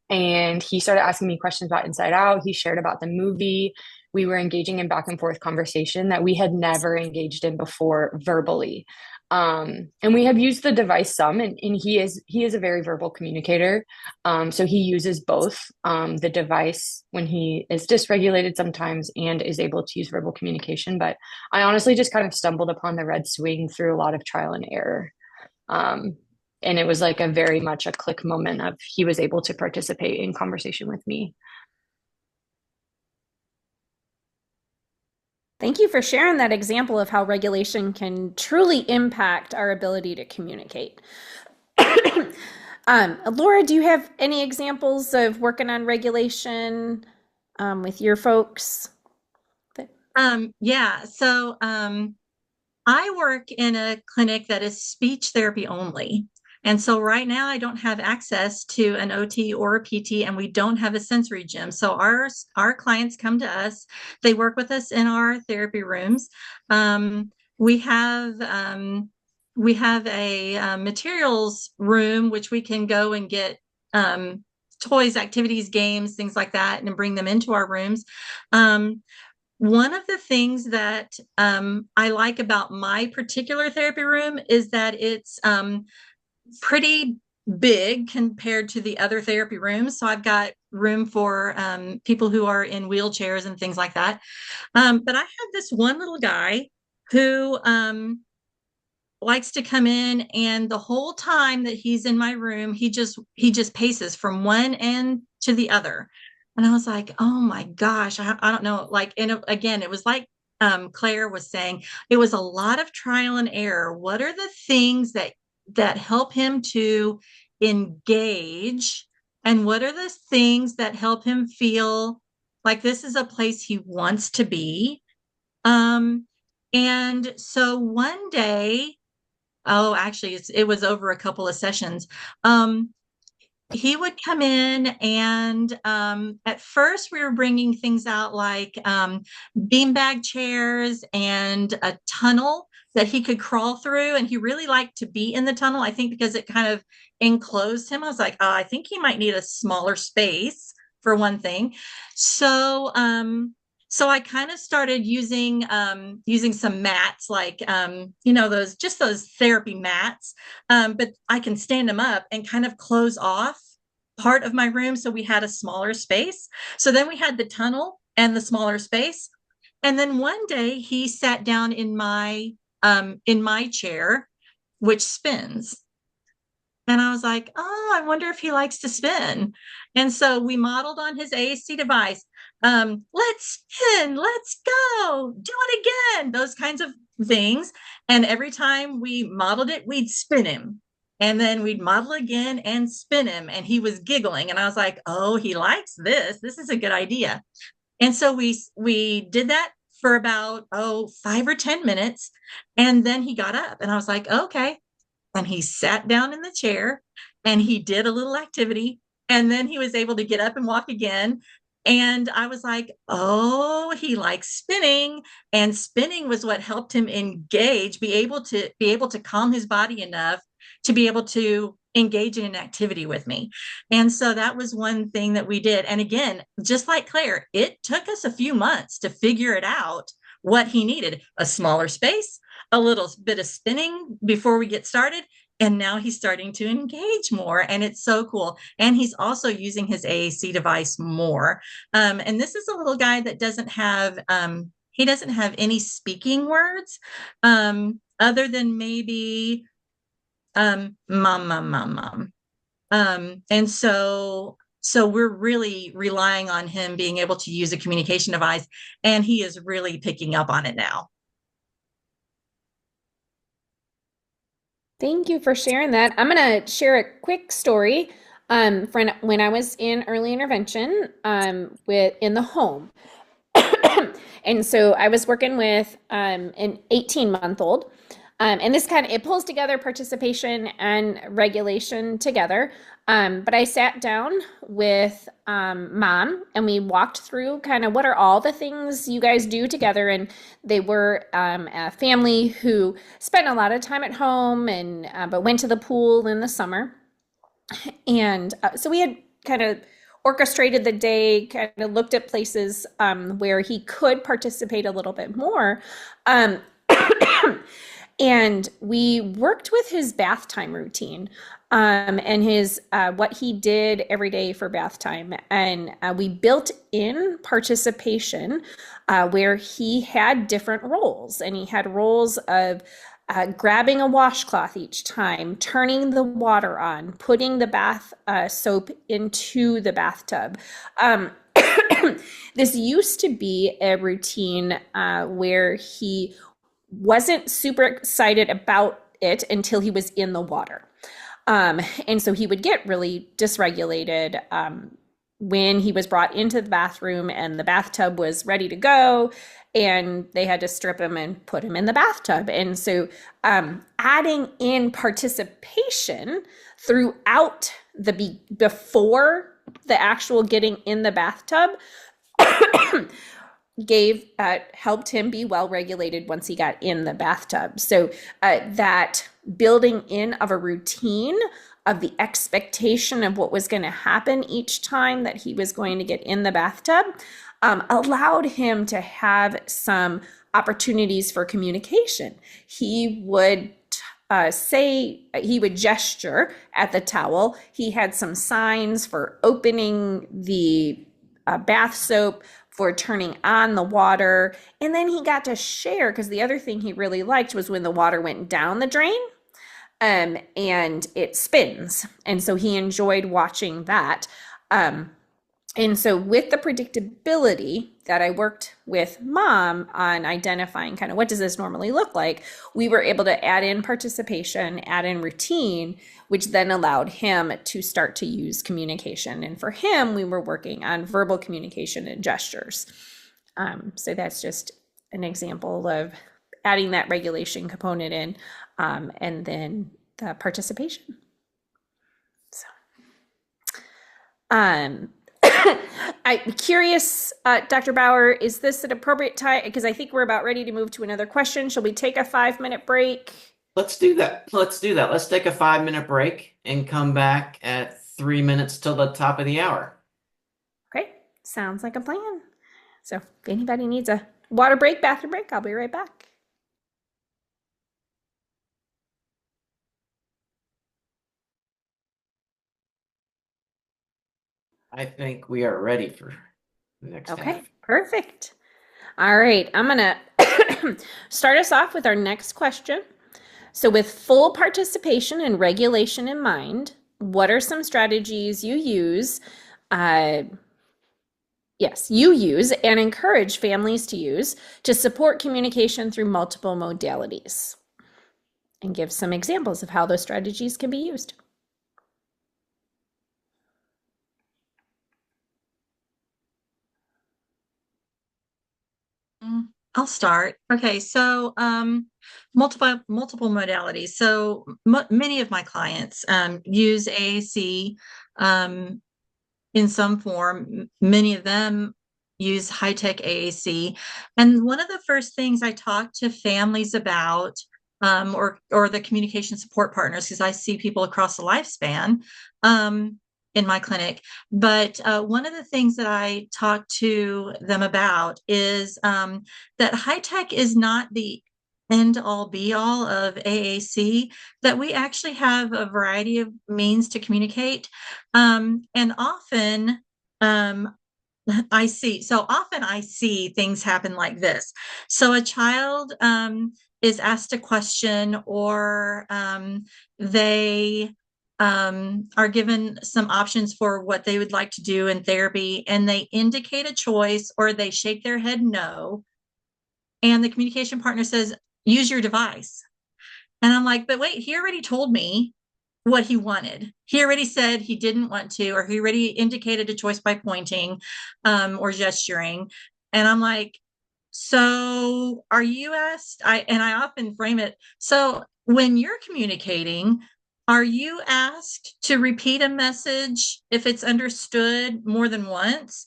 And he started asking me questions about Inside Out. He shared about the movie. we were engaging in back and forth conversation that we had never engaged in before verbally. And we have used the device some, and he is a very verbal communicator. So he uses both the device when he is dysregulated sometimes and is able to use verbal communication. But I honestly just kind of stumbled upon the red swing through a lot of trial and error. Um, and it was like a very much a click moment of he was able to participate in conversation with me. Thank you for sharing that example of how regulation can truly impact our ability to communicate. Laura, do you have any examples of working on regulation with your folks? Yeah. So I work in a clinic that is speech therapy only. And so right now I don't have access to an OT or a PT, and we don't have a sensory gym. So our clients come to us. They work with us in our therapy rooms. Um, we have we have a materials room which we can go and get toys, activities, games, things like that, and bring them into our rooms. Um, one of the things that I like about my particular therapy room is that it's pretty big compared to the other therapy rooms. So I've got room for people who are in wheelchairs and things like that. But I have this one little guy who likes to come in, and the whole time that he's in my room he just paces from one end to the other. And I was like, oh my gosh, I don't know, like, and again, it was like Claire was saying, it was a lot of trial and error. What are the things that help him to engage, and what are the things that help him feel like this is a place he wants to be? And so one day, oh, actually, it was over a couple of sessions. Um, he would come in, and at first we were bringing things out like beanbag chairs and a tunnel that he could crawl through, and he really liked to be in the tunnel, I think because it kind of enclosed him. I was like, I think he might need a smaller space for one thing. So I kind of started using some mats, like those therapy mats, but I can stand them up and kind of close off part of my room, so we had a smaller space. So then we had the tunnel and the smaller space. And then one day he sat down in my chair, which spins. And I was like, oh, I wonder if he likes to spin. And so we modeled on his AAC device. Let's spin, let's go, do it again, those kinds of things. And every time we modeled it, we'd spin him. And then we'd model again and spin him. And he was giggling. And I was like, oh, he likes this. This is a good idea. And so we did that for about 5 or 10 minutes. And then he got up, and I was like, okay, and he sat down in the chair and he did a little activity, and then he was able to get up and walk again. And I was like, oh, he likes spinning, and spinning was what helped him engage, be able to calm his body enough to be able to engage in an activity with me. And so that was one thing that we did. And again, just like Claire, it took us a few months to figure it out, what he needed: a smaller space, a little bit of spinning before we get started. And now he's starting to engage more, and it's so cool. And he's also using his AAC device more. And this is a little guy that doesn't have any speaking words, other than maybe mom, mom, mom, mom. And so we're really relying on him being able to use a communication device, and he is really picking up on it now. Thank you for sharing that. I'm going to share a quick story from when I was in early intervention in the home. And so I was working with an 18-month-old. And this it pulls together participation and regulation together. But I sat down with mom, and we walked through kind of what are all the things you guys do together. And they were a family who spent a lot of time at home but went to the pool in the summer. And so we had kind of orchestrated the day, kind of looked at places where he could participate a little bit more. Um, and we worked with his bath time routine and his what he did every day for bath time, and we built in participation where he had different roles, and he had roles of grabbing a washcloth each time, turning the water on, putting the bath soap into the bathtub. Um, this used to be a routine where he wasn't super excited about it until he was in the water. And so he would get really dysregulated when he was brought into the bathroom and the bathtub was ready to go and they had to strip him and put him in the bathtub. And so adding in participation throughout before the actual getting in the bathtub helped him be well regulated once he got in the bathtub. So that building in of a routine of the expectation of what was going to happen each time that he was going to get in the bathtub allowed him to have some opportunities for communication. He would he would gesture at the towel. He had some signs for opening the bath soap, for turning on the water. And then he got to share, because the other thing he really liked was when the water went down the drain and it spins. And so he enjoyed watching that. And so with the predictability that I worked with mom on identifying kind of what does this normally look like, we were able to add in participation, add in routine, which then allowed him to start to use communication. And for him, we were working on verbal communication and gestures. So that's just an example of adding that regulation component in and then the participation. So, I'm curious, Dr. Bauer, is this an appropriate time? Because I think we're about ready to move to another question. Shall we take a 5-minute break? Let's do that. Let's do that. Let's take a 5-minute break and come back at 3 minutes till the top of the hour. Okay, sounds like a plan. So if anybody needs a water break, bathroom break, I'll be right back. I think we are ready for the next Okay, half. perfect. All right, I'm going to start us off with our next question. So with full participation and regulation in mind, what are some strategies you use you use and encourage families to use to support communication through multiple modalities? And give some examples of how those strategies can be used. I'll start. Okay, so multiple modalities. So many of my clients use AAC in some form. Many of them use high-tech AAC. And one of the first things I talk to families about, or the communication support partners, because I see people across the lifespan in my clinic. But one of the things that I talk to them about is that high-tech is not the end all be all of AAC, that we actually have a variety of means to communicate. And often I see things happen like this. So a child is asked a question, or they are given some options for what they would like to do in therapy, and they indicate a choice or they shake their head no. And the communication partner says, use your device. And I'm like, but wait, he already told me what he wanted. He already said he didn't want to, or he already indicated a choice by pointing or gesturing. And I'm like, so are you asked? I often frame it. So when you're communicating, are you asked to repeat a message if it's understood more than once?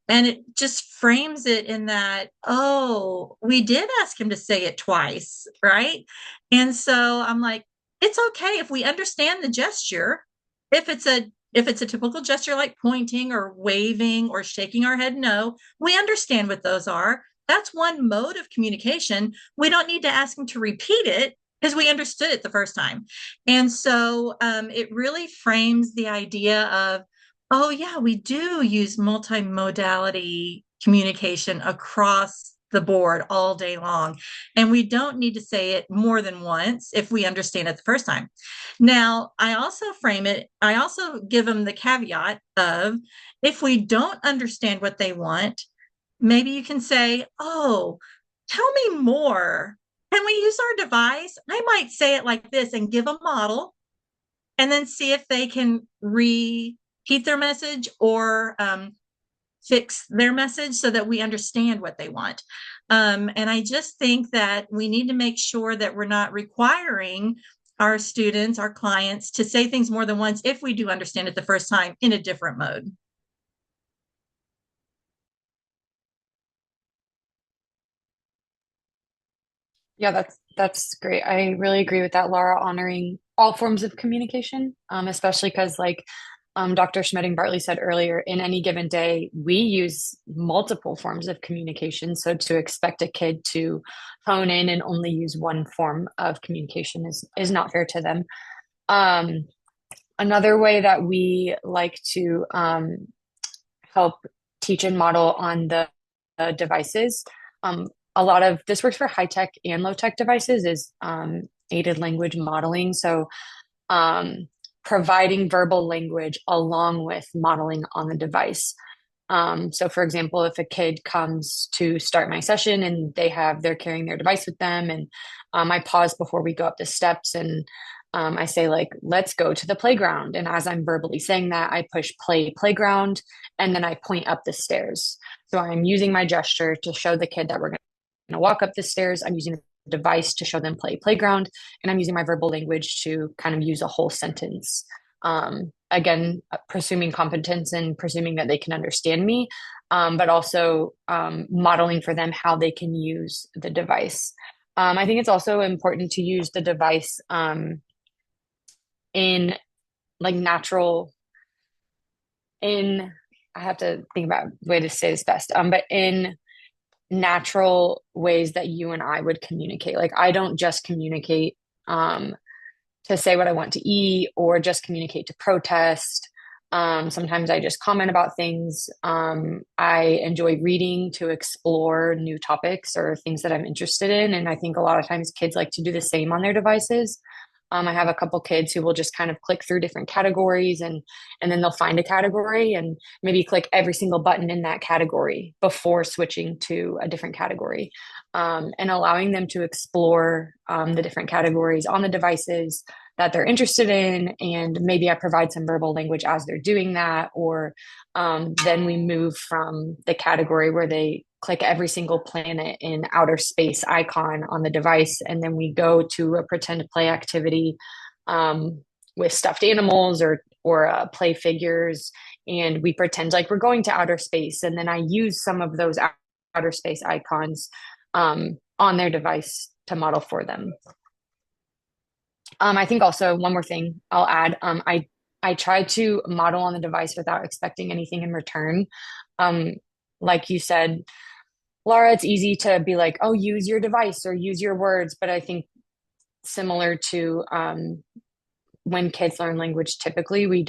And it just frames it in that, oh, we did ask him to say it twice, right? And so I'm like, it's okay if we understand the gesture. If it's a if it's a typical gesture like pointing or waving or shaking our head no, we understand what those are. That's one mode of communication. We don't need to ask them to repeat it because we understood it the first time. And so it really frames the idea of, oh, yeah, we do use multimodality communication across the board all day long. And we don't need to say it more than once if we understand it the first time. Now, I also frame it, I also give them the caveat of if we don't understand what they want, maybe you can say, oh, tell me more. Can we use our device? I might say it like this and give a model and then see if they can repeat their message or fix their message so that we understand what they want. And I just think that we need to make sure that we're not requiring our students, our clients, to say things more than once if we do understand it the first time in a different mode. Yeah, that's great. I really agree with that, Laura, honoring all forms of communication, especially because like Dr. Schmedding Bartley said earlier, in any given day, we use multiple forms of communication. So to expect a kid to hone in and only use one form of communication is not fair to them. Um, Another way that we like to help teach and model on the devices. A lot of this works for high tech and low tech devices is aided language modeling. So um, providing verbal language along with modeling on the device. So for example, if a kid comes to start my session and they're carrying their device with them and I pause before we go up the steps and I say like, let's go to the playground. And as I'm verbally saying that, I push play playground and then I point up the stairs. So I'm using my gesture to show the kid that we're going to walk up the stairs. I'm using the device to show them play playground. And I'm using my verbal language to kind of use a whole sentence. Again, presuming competence and presuming that they can understand me, but also modeling for them how they can use the device. I think it's also important to use the device in like natural in I have to think about a way to say this best. But in natural ways that you and I would communicate. Like I don't just communicate to say what I want to eat or just communicate to protest. Sometimes I just comment about things. I enjoy reading to explore new topics or things that I'm interested in. And I think a lot of times kids like to do the same on their devices. I have a couple kids who will just kind of click through different categories and then they'll find a category and maybe click every single button in that category before switching to a different category. And allowing them to explore the different categories on the devices that they're interested in. And maybe I provide some verbal language as they're doing that. Or then we move from the category where they click every single planet in outer space icon on the device. And then we go to a pretend play activity with stuffed animals or play figures. And we pretend like we're going to outer space. And then I use some of those outer space icons on their device to model for them. I think also one more thing I'll add. I try to model on the device without expecting anything in return. Like you said, Laura, it's easy to be like, oh, use your device or use your words. But I think similar to when kids learn language, typically we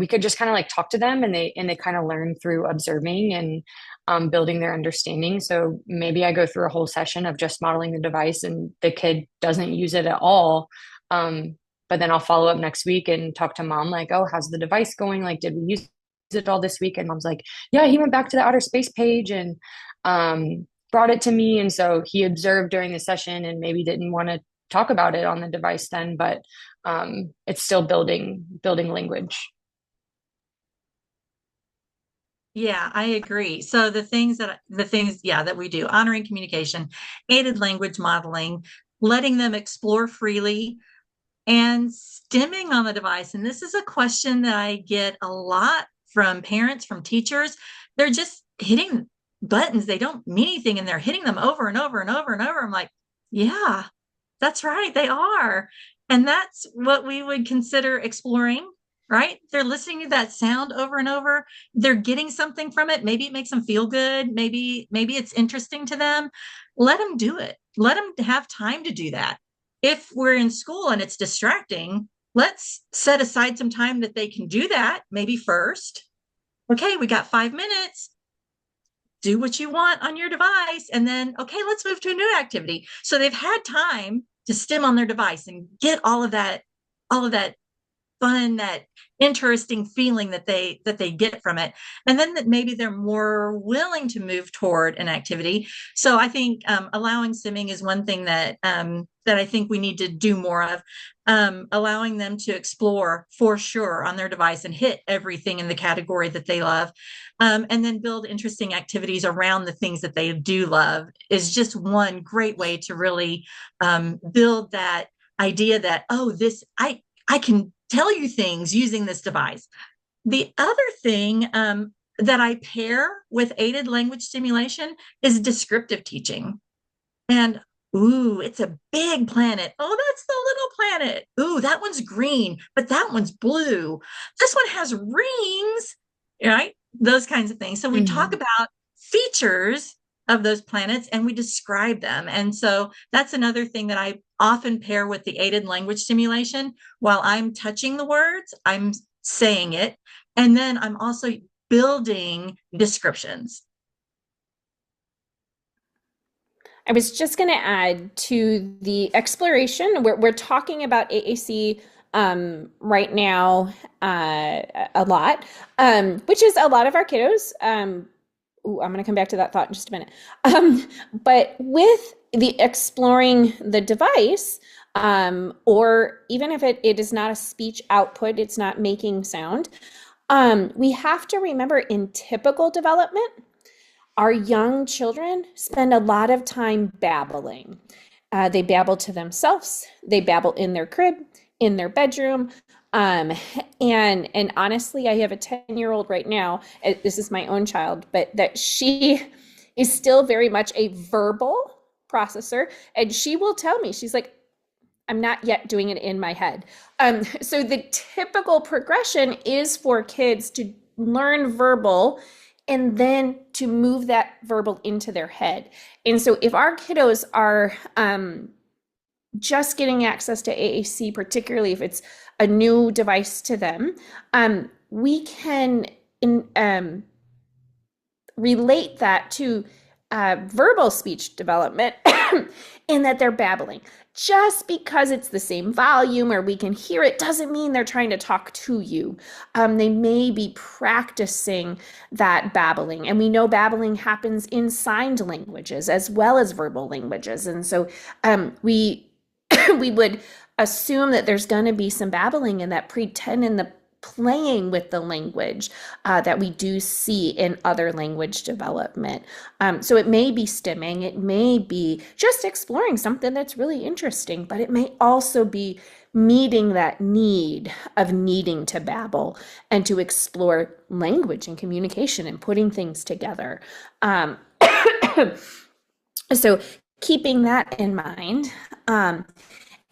could just kind of like talk to them and they kind of learn through observing and building their understanding. So maybe I go through a whole session of just modeling the device and the kid doesn't use it at all. But then I'll follow up next week and talk to mom like, oh, how's the device going? Like, did we use it all this week? And mom's like, yeah, he went back to the outer space page and brought it to me. And so he observed during the session and maybe didn't want to talk about it on the device then, but it's still building language. Yeah, I agree. So yeah, that we do, honoring communication, aided language modeling, letting them explore freely, and stimming on the device. And this is a question that I get a lot from parents, from teachers. They're just hitting buttons. They don't mean anything and they're hitting them over and over and over and over. I'm like, yeah, that's right. They are. And that's what we would consider exploring, right? They're listening to that sound over and over. They're getting something from it. Maybe it makes them feel good. Maybe it's interesting to them. Let them do it. Let them have time to do that. If we're in school and it's distracting, let's set aside some time that they can do that, maybe first. Okay, we got 5 minutes. Do what you want on your device. And then, okay, let's move to a new activity. So they've had time to stim on their device and get all of that fun, that interesting feeling that they get from it, and then that maybe they're more willing to move toward an activity. So I think allowing simming is one thing that I think we need to do more of. Allowing them to explore for sure on their device and hit everything in the category that they love, and then build interesting activities around the things that they do love is just one great way to really build that idea that, oh, this I can tell you things using this device. The other thing that I pair with aided language stimulation is descriptive teaching. And ooh, it's a big planet. Oh, that's the little planet. Ooh, that one's green, but that one's blue. This one has rings, right? Those kinds of things. So we talk Mhm. about features of those planets and we describe them. And so that's another thing that I often pair with the aided language stimulation. While I'm touching the words, I'm saying it. And then I'm also building descriptions. I was just going to add to the exploration. We're talking about AAC right now a lot, which is a lot of our kiddos. Ooh, I'm going to come back to that thought in just a minute. But with the exploring the device, or even if it is not a speech output, it's not making sound, we have to remember in typical development, our young children spend a lot of time babbling. They babble to themselves. They babble in their crib, in their bedroom. Um, and honestly, I have a 10-year-old right now. This is my own child, but that she is still very much a verbal processor, and she will tell me, she's like, I'm not yet doing it in my head. So the typical progression is for kids to learn verbal and then to move that verbal into their head. And so if our kiddos are just getting access to AAC, particularly if it's a new device to them, we can relate that to verbal speech development in that they're babbling. Just because it's the same volume or we can hear it doesn't mean they're trying to talk to you. They may be practicing that babbling. And we know babbling happens in signed languages as well as verbal languages. And so we we would assume that there's going to be some babbling and that pretend in the playing with the language that we do see in other language development. So it may be stimming, it may be just exploring something that's really interesting, but it may also be meeting that need of needing to babble and to explore language and communication and putting things together. Um, so keeping that in mind, and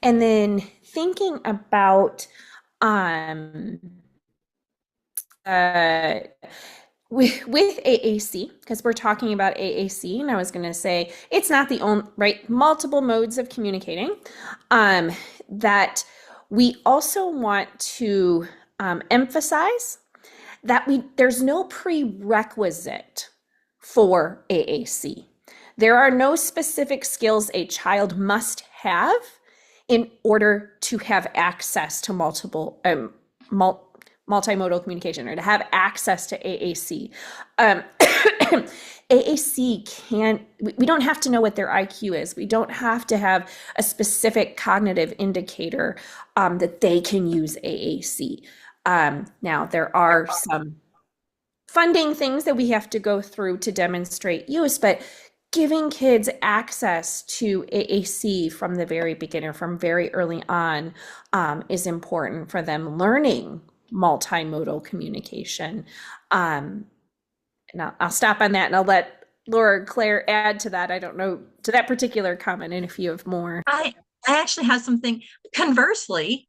then thinking about um, uh, with AAC, because we're talking about AAC, and I was going to say it's not the only, right, multiple modes of communicating, that we also want to emphasize that there's no prerequisite for AAC. There are no specific skills a child must have in order to have access to multimodal communication or to have access to AAC. AAC can't, we don't have to know what their IQ is. We don't have to have a specific cognitive indicator that they can use AAC. Now, there are some funding things that we have to go through to demonstrate use, but giving kids access to AAC from the very beginning, from very early on, is important for them learning multimodal communication. And I'll stop on that and I'll let Laura or Claire add to that. I don't know, to that particular comment, and if you have more. I actually have something conversely.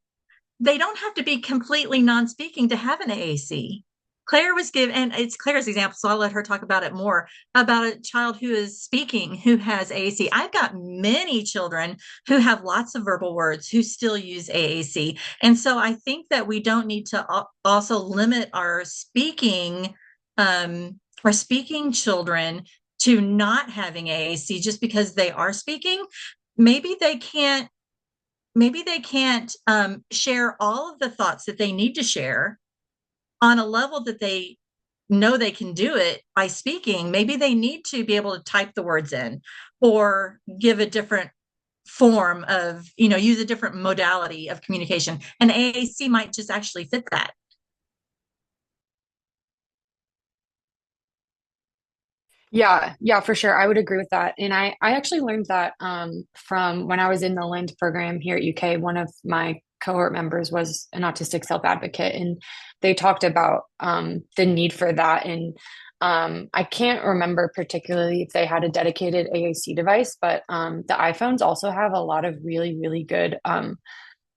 they don't have to be completely non-speaking to have an AAC. Claire was given, and it's Claire's example, so I'll let her talk about it more, about a child who is speaking who has AAC. I've got many children who have lots of verbal words who still use AAC. And so I think that we don't need to also limit our speaking children to not having AAC just because they are speaking. Maybe they can't share all of the thoughts that they need to share on a level that they know they can do it by speaking. Maybe they need to be able to type the words in or give a different form of, use a different modality of communication. And AAC might just actually fit that. Yeah, yeah, for sure. I would agree with that. And I actually learned that from when I was in the LIND program here at UK. One of my cohort members was an autistic self-advocate, and they talked about the need for that. And I can't remember particularly if they had a dedicated AAC device, but the iPhones also have a lot of really, really good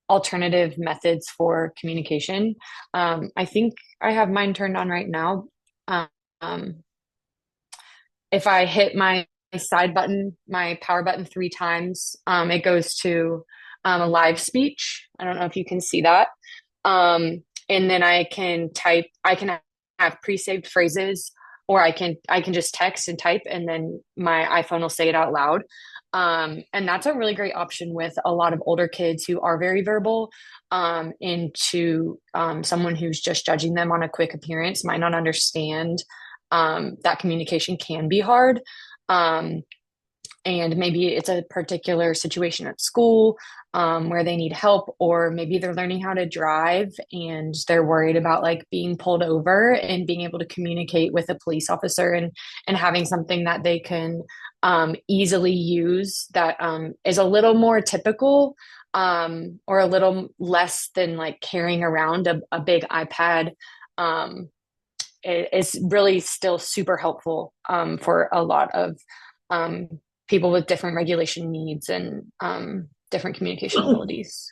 alternative methods for communication. I think I have mine turned on right now. Um, if I hit my side button, my power button 3 times, it goes to a live speech. I don't know if you can see that. And then I can type, I can have pre-saved phrases, or I can just text and type, and then my iPhone will say it out loud. And that's a really great option with a lot of older kids who are very verbal, into someone who's just judging them on a quick appearance might not understand that communication can be hard. Um, and maybe it's a particular situation at school where they need help, or maybe they're learning how to drive and they're worried about like being pulled over and being able to communicate with a police officer, and having something that they can easily use that is a little more typical, or a little less than like carrying around a big iPad. Is really still super helpful for a lot of um, people with different regulation needs and different communication abilities.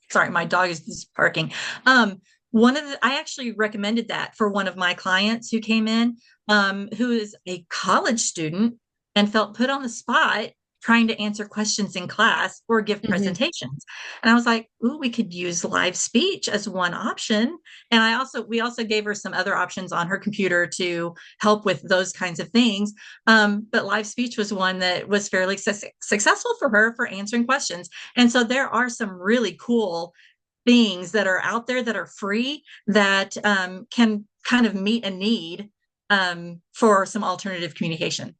Sorry, my dog is just barking. One of the, I actually recommended that for one of my clients who came in, who is a college student and felt put on the spot trying to answer questions in class or give Hmm. presentations. And I was like, ooh, we could use live speech as one option. And we also gave her some other options on her computer to help with those kinds of things. But live speech was one that was fairly successful for her for answering questions. And so there are some really cool things that are out there that are free that can kind of meet a need for some alternative communication.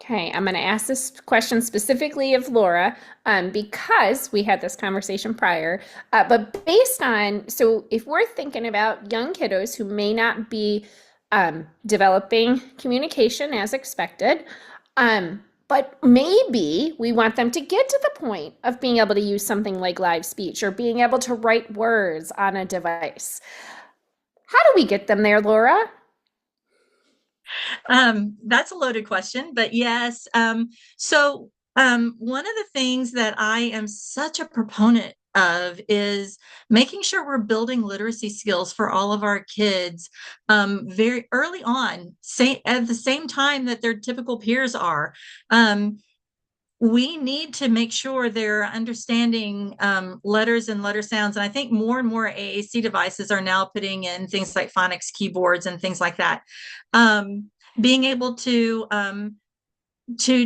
Okay, I'm going to ask this question specifically of Laura, because we had this conversation prior. But based on, so if we're thinking about young kiddos who may not be developing communication as expected, but maybe we want them to get to the point of being able to use something like live speech or being able to write words on a device. How do we get them there, Laura? That's a loaded question, but yes. One of the things that I am such a proponent of is making sure we're building literacy skills for all of our kids very early on, say at the same time that their typical peers are. We need to make sure they're understanding letters and letter sounds. And I think more and more AAC devices are now putting in things like phonics keyboards and things like that. Being able to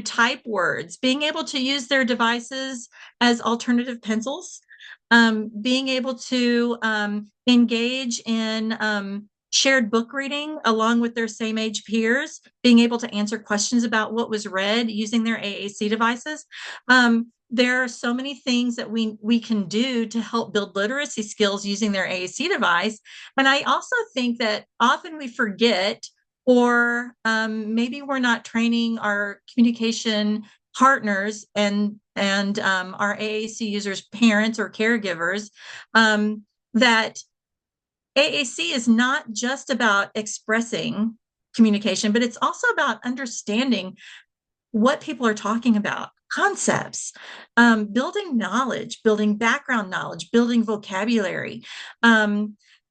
type words, being able to use their devices as alternative pencils, being able to engage in shared book reading along with their same age peers, being able to answer questions about what was read using their AAC devices. There are so many things that we can do to help build literacy skills using their AAC device. And I also think that often we forget, or maybe we're not training our communication partners and our AAC users, parents or caregivers, that AAC is not just about expressing communication, but it's also about understanding what people are talking about. concepts, building knowledge, building background knowledge, building vocabulary.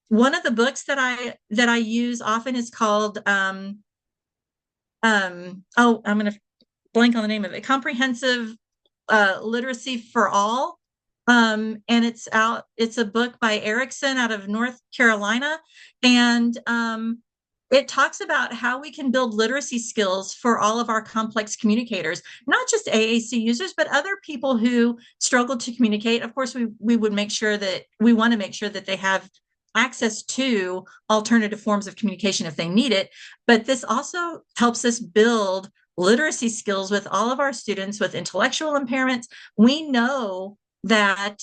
One of the books that I use often is called oh, I'm going to blank on the name of it, Comprehensive Literacy for All. And it's a book by Erickson out of North Carolina. And it talks about how we can build literacy skills for all of our complex communicators, not just AAC users, but other people who struggle to communicate. Of course, we would make sure that we want to make sure that they have access to alternative forms of communication if they need it. But this also helps us build literacy skills with all of our students with intellectual impairments. We know that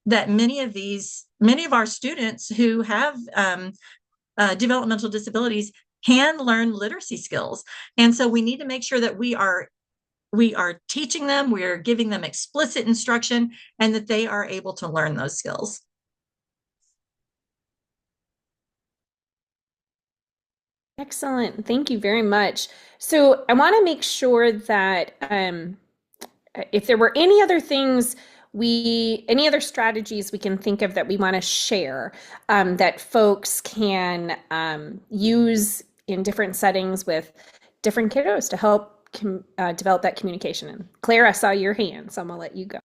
that many of our students who have developmental disabilities can learn literacy skills, and so we need to make sure that we are teaching them, we are giving them explicit instruction, and that they are able to learn those skills. Excellent. Thank you very much. So I want to make sure that if there were any other things any other strategies we can think of that we want to share that folks can use in different settings with different kiddos to help develop that communication. And Claire, I saw your hand, so I'm gonna let you go.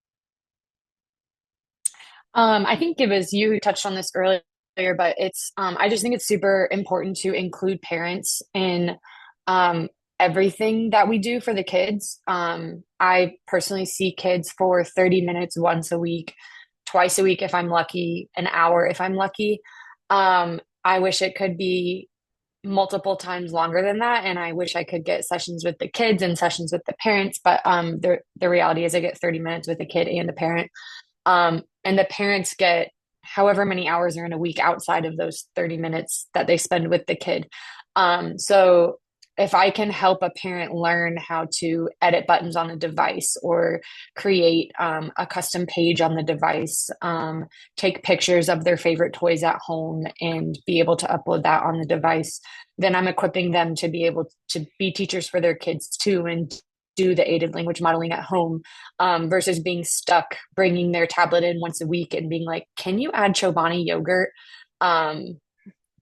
I think it was you who touched on this earlier, but I just think it's super important to include parents in um, everything that we do for the kids. I personally see kids for 30 minutes once a week, twice a week if I'm lucky, an hour if I'm lucky. I wish it could be multiple times longer than that, and I wish I could get sessions with the kids and sessions with the parents, but the reality is I get 30 minutes with a kid and a parent. And the parents get however many hours are in a week outside of those 30 minutes that they spend with the kid. So if I can help a parent learn how to edit buttons on a device or create a custom page on the device, take pictures of their favorite toys at home and be able to upload that on the device, then I'm equipping them to be able to be teachers for their kids too and do the aided language modeling at home, versus being stuck bringing their tablet in once a week and being like, can you add Chobani yogurt?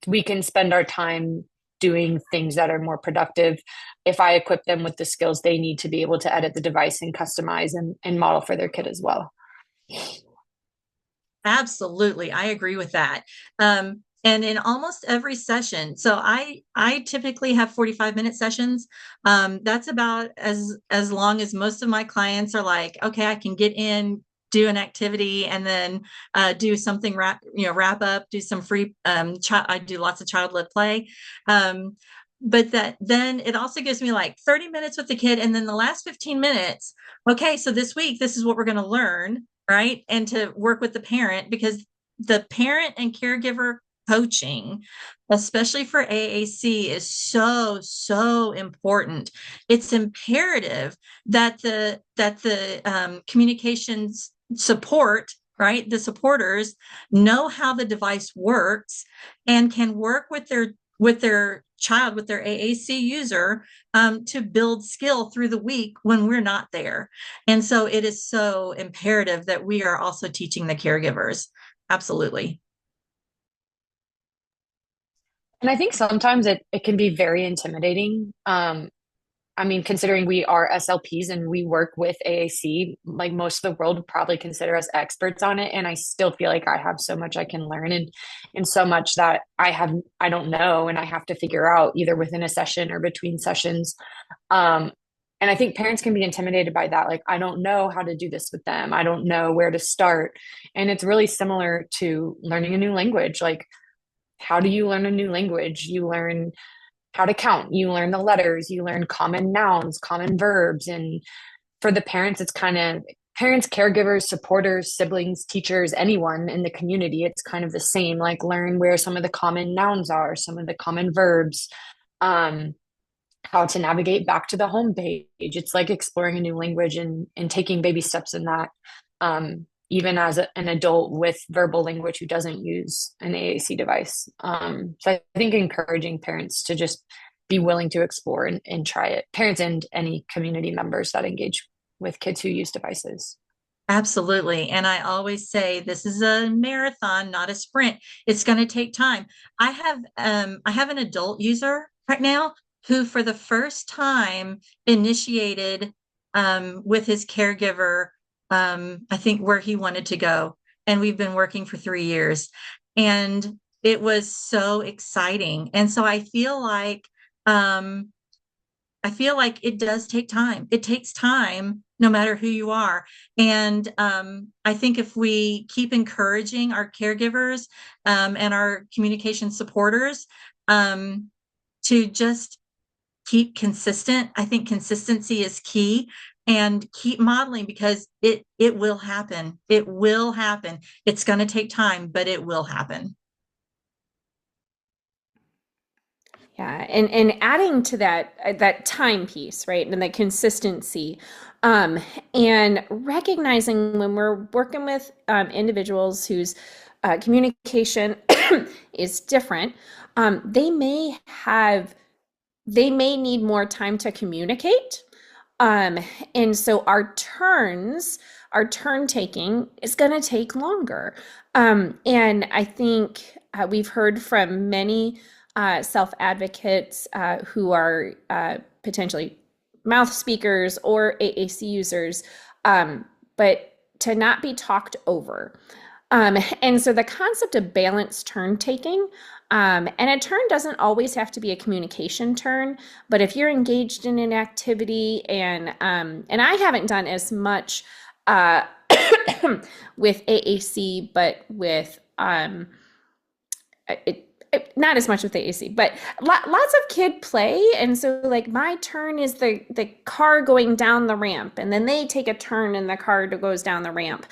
We can spend our time doing things that are more productive if I equip them with the skills they need to be able to edit the device and customize and model for their kid as well. Absolutely, I agree with that. And in almost every session, so I typically have 45-minute sessions. That's about as long as most of my clients are like, okay, I can get in, do an activity, and then do something wrap up, do some free. I do lots of child-led play. But then it also gives me like 30 minutes with the kid, and then the last 15 minutes, okay, so this week this is what we're going to learn, right? And to work with the parent, because the parent and caregiver coaching, especially for AAC, is so important. It's imperative that the communications support, right, the supporters know how the device works and can work with their child, with their AAC user, to build skill through the week when we're not there. And so it is so imperative that we are also teaching the caregivers. Absolutely. And I think sometimes it can be very intimidating. I mean, considering we are SLPs and we work with AAC, like most of the world would probably consider us experts on it. And I still feel like I have so much I can learn and so much that I don't know and I have to figure out either within a session or between sessions. Um, and I think parents can be intimidated by that. Like, I don't know how to do this with them. I don't know where to start. And it's really similar to learning a new language. Like, how do you learn a new language? You learn how to count, you learn the letters, you learn common nouns, common verbs. And for the parents, it's kind of parents, caregivers, supporters, siblings, teachers, anyone in the community. It's kind of the same, like learn where some of the common nouns are, some of the common verbs, um, how to navigate back to the home page. It's like exploring a new language and taking baby steps in that. Even as an adult with verbal language who doesn't use an AAC device. So I think encouraging parents to just be willing to explore and try it, parents and any community members that engage. with kids who use devices. Absolutely. And I always say this is a marathon, not a sprint. It's going to take time. I have an adult user right now who for the first time initiated with his caregiver I think where he wanted to go. And we've been working for 3 years. And it was so exciting. And so um I feel like it does take time. It takes time no matter who you are. And I think if we keep encouraging our caregivers and our communication supporters to just keep consistent, I think consistency is key and keep modeling because it will happen. It will happen. It's going to take time, but it will happen. Yeah, and adding to that that time piece, right, and the consistency, um, and recognizing when we're working with individuals whose communication is different, they may have they may need more time to communicate. Um, and so our turn taking is going to take longer. And I think we've heard from many self advocates who are potentially mouth speakers or AAC users, but to not be talked over. And so the concept of balanced turn taking, and a turn doesn't always have to be a communication turn, but if you're engaged in an activity, and I haven't done as much uh, with AAC, but with not as much with the AC, but lots of kid play. And so like my turn is the car going down the ramp, and then they take a turn and the car goes down the ramp.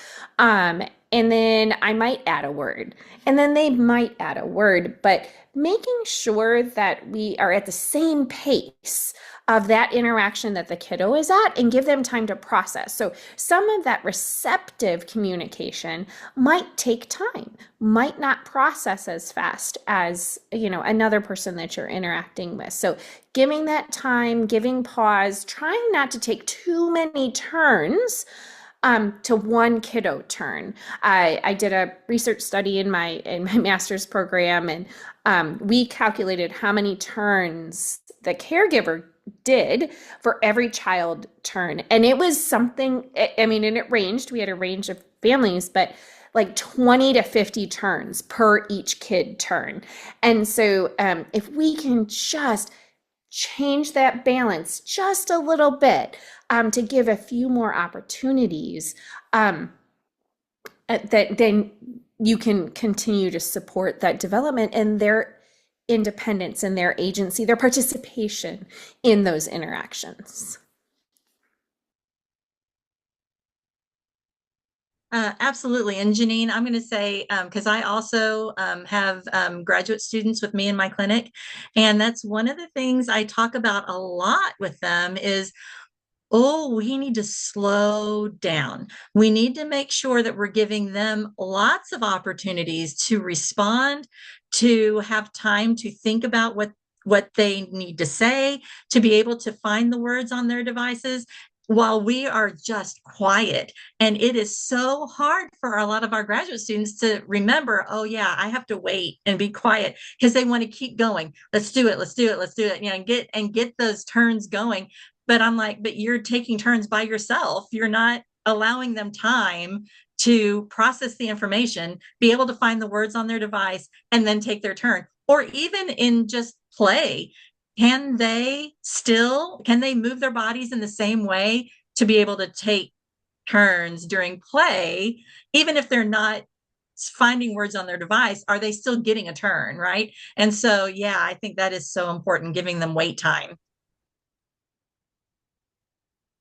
And then I might add a word, and then they might add a word, but making sure that we are at the same pace of that interaction that the kiddo is at and give them time to process. So some of that receptive communication might take time, might not process as fast as, another person that you're interacting with. So giving that time, giving pause, trying not to take too many turns to one kiddo turn. I did a research study in my master's program, and we calculated how many turns the caregiver did for every child turn, and it was something. I mean, and it ranged. We had a range of families, but like 20 to 50 turns per each kid turn. And so, if we can just change that balance just a little bit to give a few more opportunities, that then you can continue to support that development and their independence and their agency, their participation in those interactions. Absolutely. And Janine, I'm going to say, because I also have graduate students with me in my clinic, and that's one of the things I talk about a lot with them is, oh, we need to slow down. We need to make sure that we're giving them lots of opportunities to respond, to have time to think about what they need to say, to be able to find the words on their devices while we are just quiet. And it is so hard for a lot of our graduate students to remember, oh yeah, I have to wait and be quiet because they want to keep going. Let's do it. Let's do it. Let's do it. And get those turns going. But I'm like, but you're taking turns by yourself. You're not allowing them time to process the information, be able to find the words on their device, and then take their turn. Or even in just play, can they move their bodies in the same way to be able to take turns during play, even if they're not finding words on their device, are they still getting a turn, right? And so, yeah, I think that is so important, giving them wait time.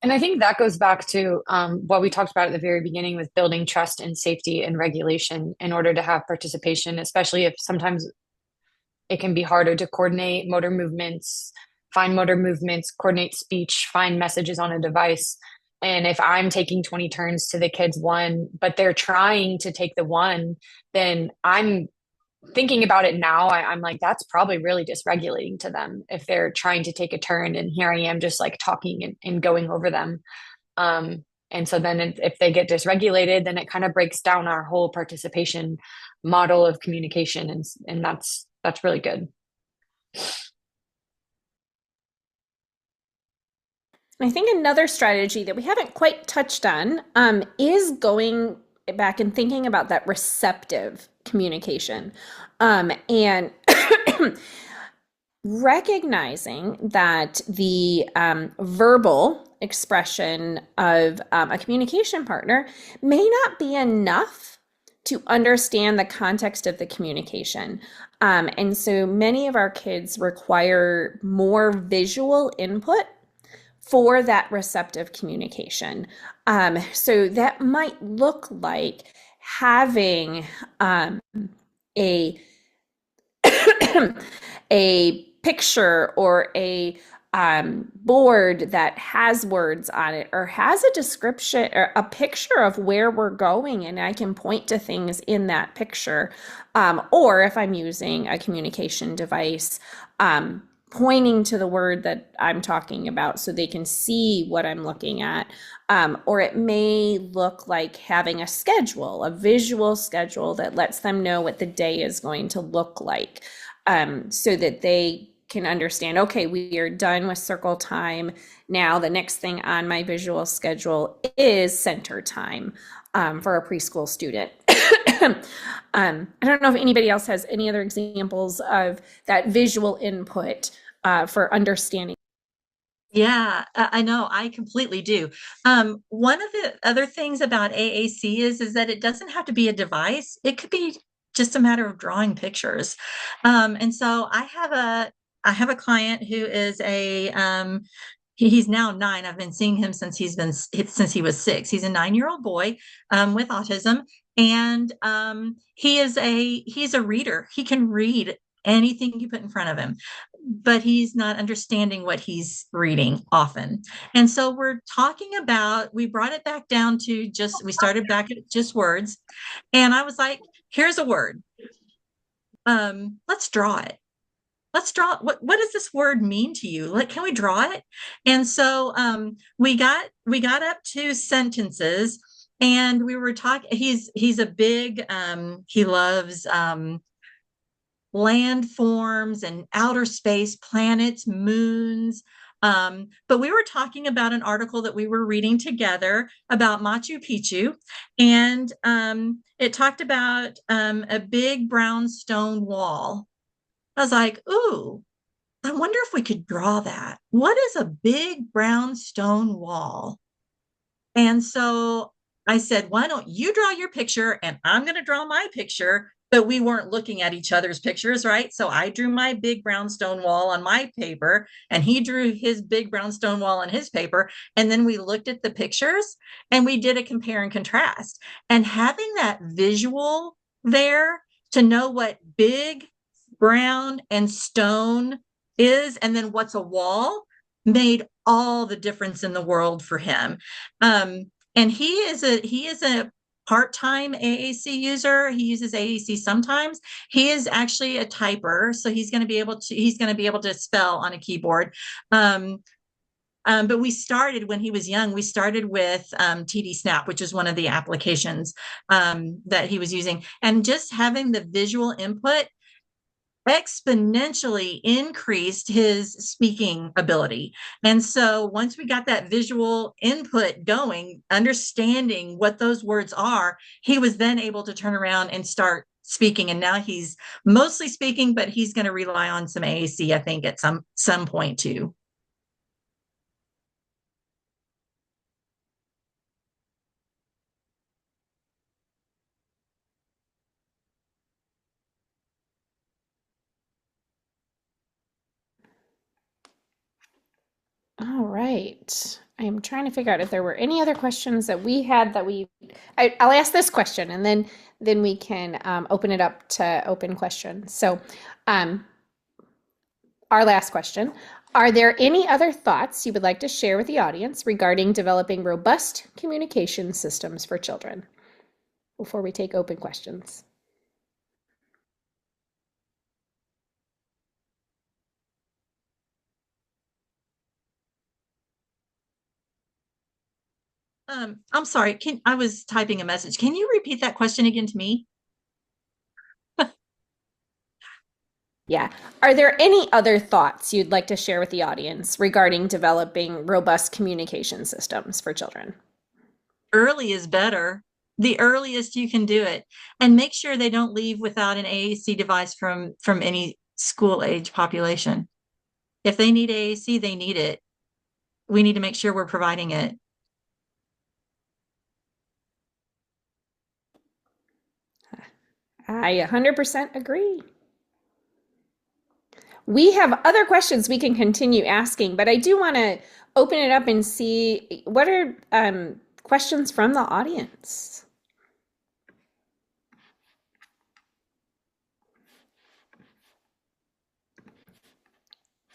And I think that goes back to what we talked about at the very beginning with building trust and safety and regulation in order to have participation, especially if sometimes it can be harder to coordinate motor movements, find motor movements, coordinate speech, find messages on a device. And if I'm taking 20 turns to the kids one, but they're trying to take the one, then I'm thinking about it now. I'm like, that's probably really dysregulating to them if they're trying to take a turn. And here I am just like talking and going over them. And so then if they get dysregulated, then it kind of breaks down our whole participation model of communication, and that's really good. I think another strategy that we haven't quite touched on is going back and thinking about that receptive communication, and recognizing that the verbal expression of a communication partner may not be enough to understand the context of the communication. And so many of our kids require more visual input for that receptive communication. So that might look like having a a picture or a board that has words on it or has a description or a picture of where we're going, and I can point to things in that picture. Or if I'm using a communication device, pointing to the word that I'm talking about so they can see what I'm looking at. Or it may look like having a schedule, a visual schedule that lets them know what the day is going to look like, so that they can understand, okay, we are done with circle time. Now, the next thing on my visual schedule is center time, for a preschool student. I don't know if anybody else has any other examples of that visual input for understanding. Yeah, I know. I completely do. One of the other things about AAC is that it doesn't have to be a device. It could be just a matter of drawing pictures. And so I have a client who is he's now 9. I've been seeing him since he was 6. He's a 9-year-old boy with autism, and he's a reader. He can read anything you put in front of him, but he's not understanding what he's reading often. And so we brought it back down to we started back at just words. And I was like, here's a word. Let's draw it. Let's draw. What does this word mean to you? Like, can we draw it? And so we got up to sentences, and we were talking. He's a big he loves landforms and outer space, planets, moons. But we were talking about an article that we were reading together about Machu Picchu, and it talked about a big brown stone wall. I was like, ooh, I wonder if we could draw that. What is a big brown stone wall? And so I said, why don't you draw your picture and I'm going to draw my picture? But we weren't looking at each other's pictures, right? So I drew my big brown stone wall on my paper, and he drew his big brown stone wall on his paper. And then we looked at the pictures and we did a compare and contrast. And having that visual there to know what big, brown, and stone is, and then what's a wall, made all the difference in the world for him. And he is a part-time AAC user. He uses AAC sometimes. He is actually a typer, so he's going to be able to spell on a keyboard. But we started when he was young. We started with TD Snap, which is one of the applications that he was using, and just having the visual input exponentially increased his speaking ability. And so once we got that visual input going, understanding what those words are, he was then able to turn around and start speaking. And now he's mostly speaking, but he's going to rely on some AAC, I think, at some point too. All right. I'm trying to figure out if there were any other questions that we had that I'll ask this question, and then we can open it up to open questions. So, um, our last question. Are there any other thoughts you would like to share with the audience regarding developing robust communication systems for children before we take open questions? I'm sorry. I was typing a message. Can you repeat that question again to me? Yeah. Are there any other thoughts you'd like to share with the audience regarding developing robust communication systems for children? Early is better. The earliest you can do it, and make sure they don't leave without an AAC device from any school age population. If they need AAC, they need it. We need to make sure we're providing it. I 100% agree. We have other questions we can continue asking, but I do want to open it up and see what are questions from the audience.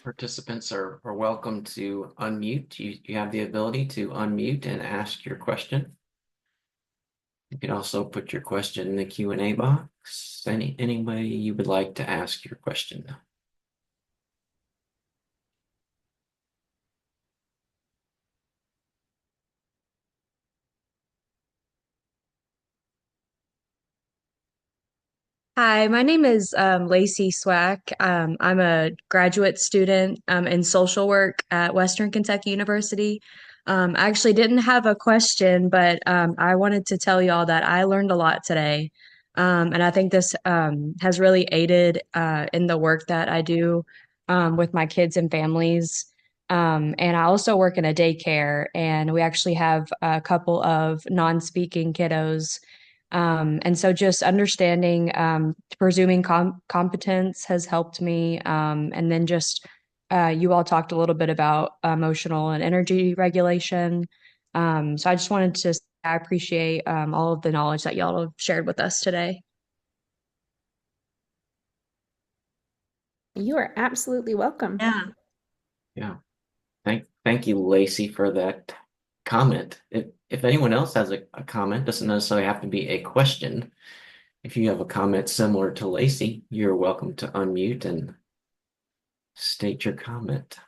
Participants are welcome to unmute. You have the ability to unmute and ask your question. You can also put your question in the Q&A box, any way you would like to ask your question. Hi, my name is Lacey Swack. I'm a graduate student in social work at Western Kentucky University. I actually didn't have a question, but I wanted to tell y'all that I learned a lot today. And I think this has really aided in the work that I do with my kids and families. And I also work in a daycare, and we actually have a couple of non-speaking kiddos. And so just understanding, presuming competence has helped me. And then just you all talked a little bit about emotional and energy regulation. So I just wanted to say I appreciate all of the knowledge that y'all have shared with us today. You are absolutely welcome. Yeah. Yeah. Thank you, Lacey, for that comment. If anyone else has a comment, doesn't necessarily have to be a question. If you have a comment similar to Lacey, you're welcome to unmute and state your comment.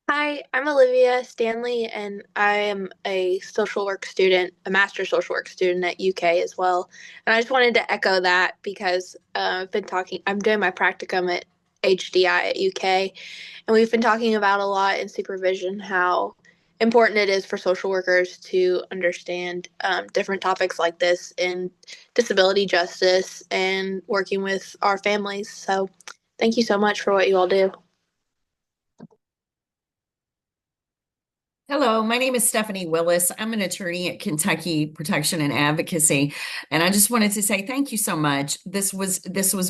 Hi, I'm Olivia Stanley, and I am a social work student, a master's social work student at UK as well. And I just wanted to echo that because I'm doing my practicum at HDI at UK, and we've been talking about a lot in supervision how important it is for social workers to understand different topics like this in disability justice and working with our families. So, thank you so much for what you all do. Hello, my name is Stephanie Willis. I'm an attorney at Kentucky Protection and Advocacy, and I just wanted to say thank you so much. This was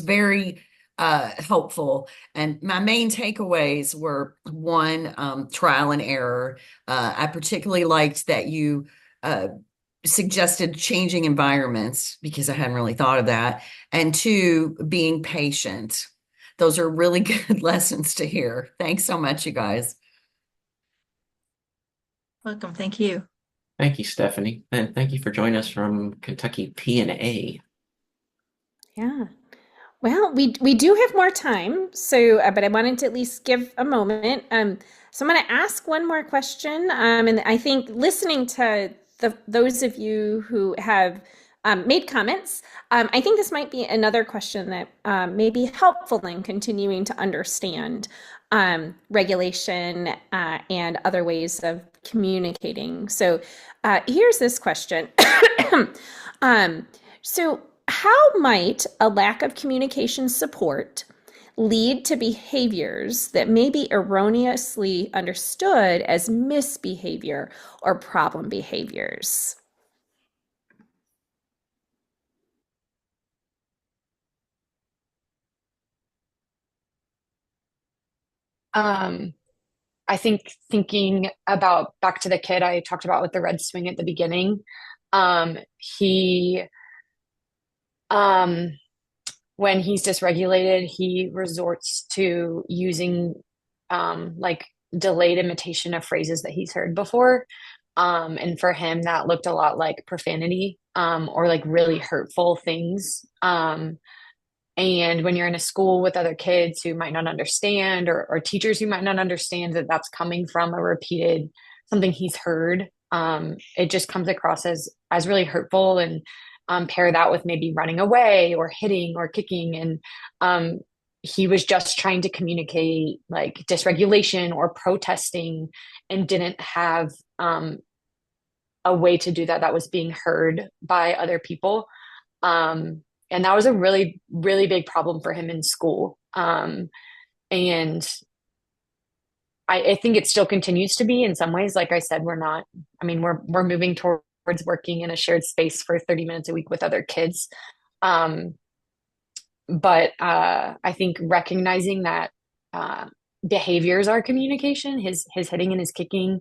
very helpful, and my main takeaways were one, trial and error. I particularly liked that you uh, suggested changing environments because I hadn't really thought of that, and two, being patient. Those are really good lessons to hear. Thanks so much, you guys. Welcome. Thank you. Thank you, Stephanie, and thank you for joining us from Kentucky P&A. Yeah. Well, we do have more time, so but I wanted to at least give a moment. So I'm going to ask one more question, and I think listening to those of you who have made comments, I think this might be another question that may be helpful in continuing to understand regulation and other ways of communicating. So here's this question. um, so how might a lack of communication support lead to behaviors that may be erroneously understood as misbehavior or problem behaviors? Um, I think thinking about back to the kid I talked about with the red swing at the beginning, he um when he's dysregulated, he resorts to using like delayed imitation of phrases that he's heard before. And for him, that looked a lot like profanity, or like really hurtful things. And when you're in a school with other kids who might not understand, or teachers who might not understand that that's coming from a repeated something he's heard, it just comes across as really hurtful, and pair that with maybe running away or hitting or kicking. And he was just trying to communicate like dysregulation or protesting and didn't have a way to do that that was being heard by other people. And that was a really, really big problem for him in school. And I think it still continues to be in some ways. Like I said, we're not, I mean, we're moving towards working in a shared space for 30 minutes a week with other kids. Um, but I think recognizing that behaviors are communication, his hitting and his kicking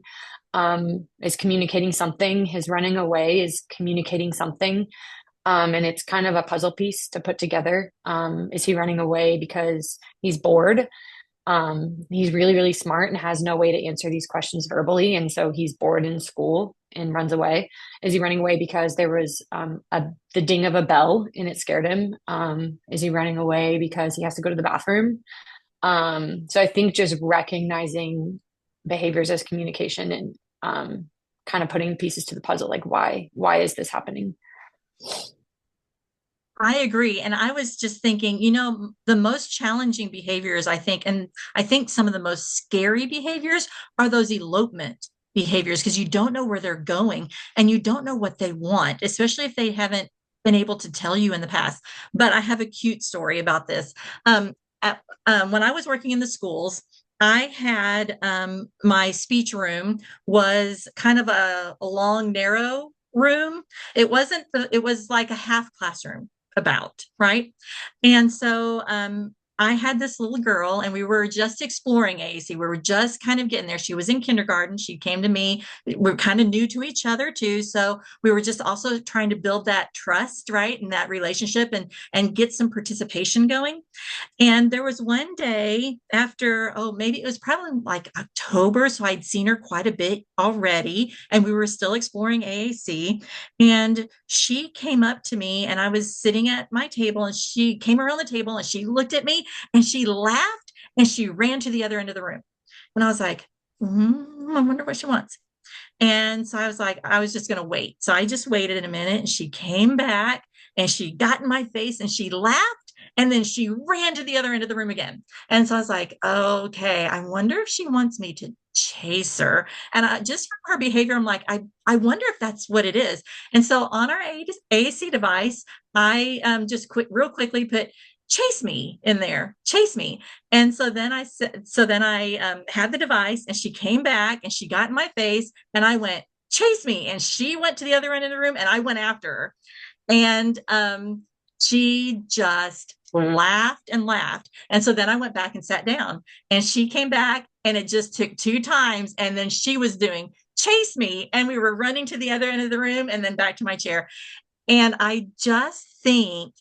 is communicating something, his running away is communicating something. And it's kind of a puzzle piece to put together. Is he running away because he's bored? He's really, really smart and has no way to answer these questions verbally. And so he's bored in school and runs away. Is he running away because there was the ding of a bell and it scared him? Is he running away because he has to go to the bathroom? So I think just recognizing behaviors as communication and kind of putting pieces to the puzzle, like why is this happening? I agree. And I was just thinking, the most challenging behaviors, I think, and I think some of the most scary behaviors are those elopement behaviors because you don't know where they're going and you don't know what they want, especially if they haven't been able to tell you in the past. But I have a cute story about this. When I was working in the schools, I had my speech room was kind of a long, narrow room. It was like a half classroom about, right? And so I had this little girl and we were just exploring AAC. We were just kind of getting there. She was in kindergarten. She came to me. We're kind of new to each other too. So we were just also trying to build that trust, right? And that relationship and get some participation going. And there was one day after, oh, maybe it was probably like October. So I'd seen her quite a bit already, and we were still exploring AAC. And she came up to me, and I was sitting at my table, and she came around the table and she looked at me and she laughed and she ran to the other end of the room. And I was like, I wonder what she wants. And so I was like, I was just going to wait. So I just waited a minute and she came back and she got in my face and she laughed and then she ran to the other end of the room again. And so I was like, okay, I wonder if she wants me to chase her. And just from her behavior, I'm like, I wonder if that's what it is. And so on our AAC device, I just real quickly put chase me in there, chase me. And so then I said, so then I had the device and she came back and she got in my face and I went, chase me. And she went to the other end of the room and I went after her. And she just laughed and laughed. And so then I went back and sat down and she came back and it just took two times. And then she was doing chase me. And we were running to the other end of the room and then back to my chair. And I just think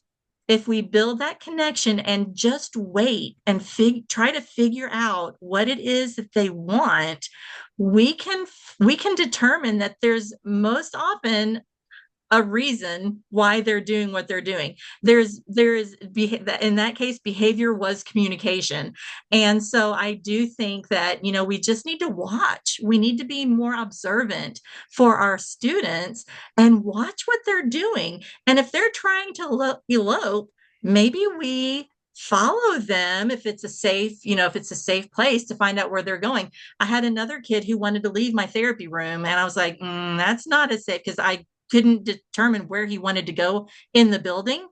if we build that connection and just wait and try to figure out what it is that they want, we can determine that there's most often a reason why they're doing what they're doing. In that case, behavior was communication. And so I do think that, we just need to watch. We need to be more observant for our students and watch what they're doing. And if they're trying to elope, maybe we follow them if it's a safe place to find out where they're going. I had another kid who wanted to leave my therapy room and I was like, that's not as safe because I couldn't determine where he wanted to go in the building.